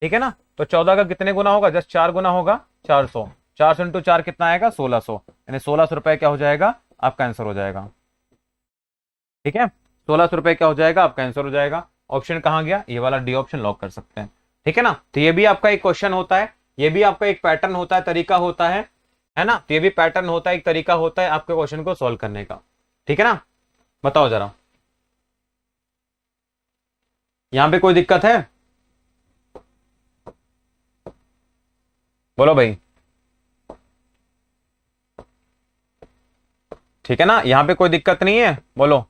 ठीक है ना। तो 14 का कितने गुना होगा, जस्ट 4 गुना होगा, 400, 400 इंटू 4 कितना आएगा, 1600, यानी 1600 रुपए क्या हो जाएगा, आपका आंसर हो जाएगा, ठीक है। 1600 रुपए क्या हो जाएगा, आपका आंसर हो जाएगा। ऑप्शन कहां गया, ये वाला डी ऑप्शन लॉक कर सकते हैं, ठीक है ना। तो ये भी आपका एक क्वेश्चन होता है, ये भी आपका एक पैटर्न होता है, तरीका होता है ना। तो ये भी पैटर्न होता है, एक तरीका होता है आपके क्वेश्चन को सॉल्व करने का, ठीक है ना। बताओ जरा, यहां पे कोई दिक्कत है, बोलो भाई, ठीक है ना, यहां पे कोई दिक्कत नहीं है, बोलो।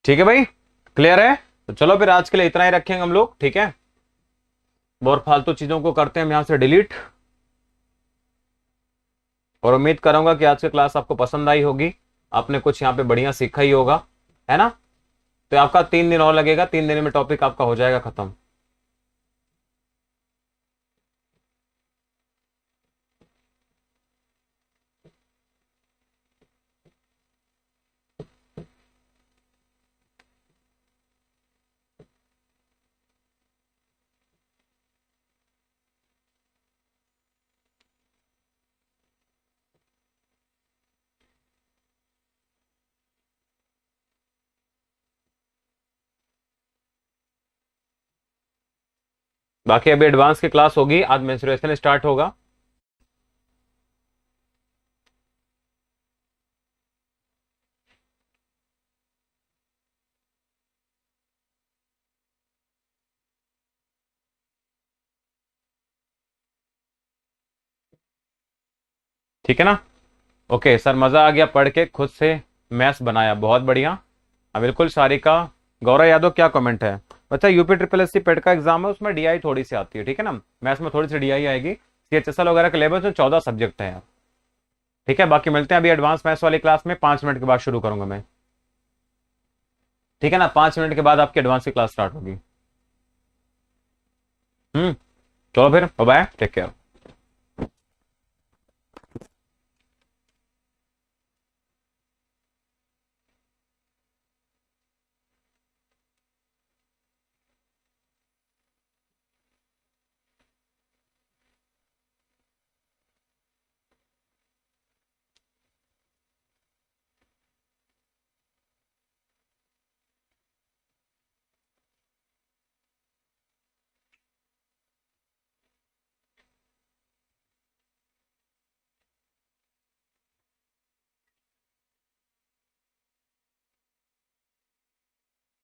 ठीक है भाई, क्लियर है। तो चलो फिर आज के लिए इतना ही रखेंगे हम लोग, ठीक है। और फालतू चीजों को करते हैं हम यहां से डिलीट। और उम्मीद करूंगा कि आज की क्लास आपको पसंद आई होगी, आपने कुछ यहाँ पे बढ़िया सीखा ही होगा, है ना। तो आपका 3 दिन और लगेगा, 3 दिन में टॉपिक आपका हो जाएगा खत्म। बाकी अभी एडवांस की क्लास होगी, आज मेंस्ट्रुएशन स्टार्ट होगा। ठीक है ना। ओके सर, मजा आ गया पढ़ के, खुद से मैथ्स बनाया, बहुत बढ़िया। हाँ बिल्कुल सारिका। गौरव यादव क्या कमेंट है? बच्चा यूपी ट्रिपल एस सी पेड का एग्जाम है, उसमें डीआई थोड़ी सी आती है, ठीक है ना, मैथ्स में थोड़ी सी डीआई आएगी। सीएचएसएल वगैरह के लेवल में 14 सब्जेक्ट है यार। ठीक है, बाकी मिलते हैं अभी एडवांस मैथ्स वाली क्लास में, 5 मिनट के बाद शुरू करूंगा मैं। ठीक है ना, 5 मिनट के बाद आपकी एडवांस की क्लास स्टार्ट होगी। चलो फिर बाय बाय, टेक केयर।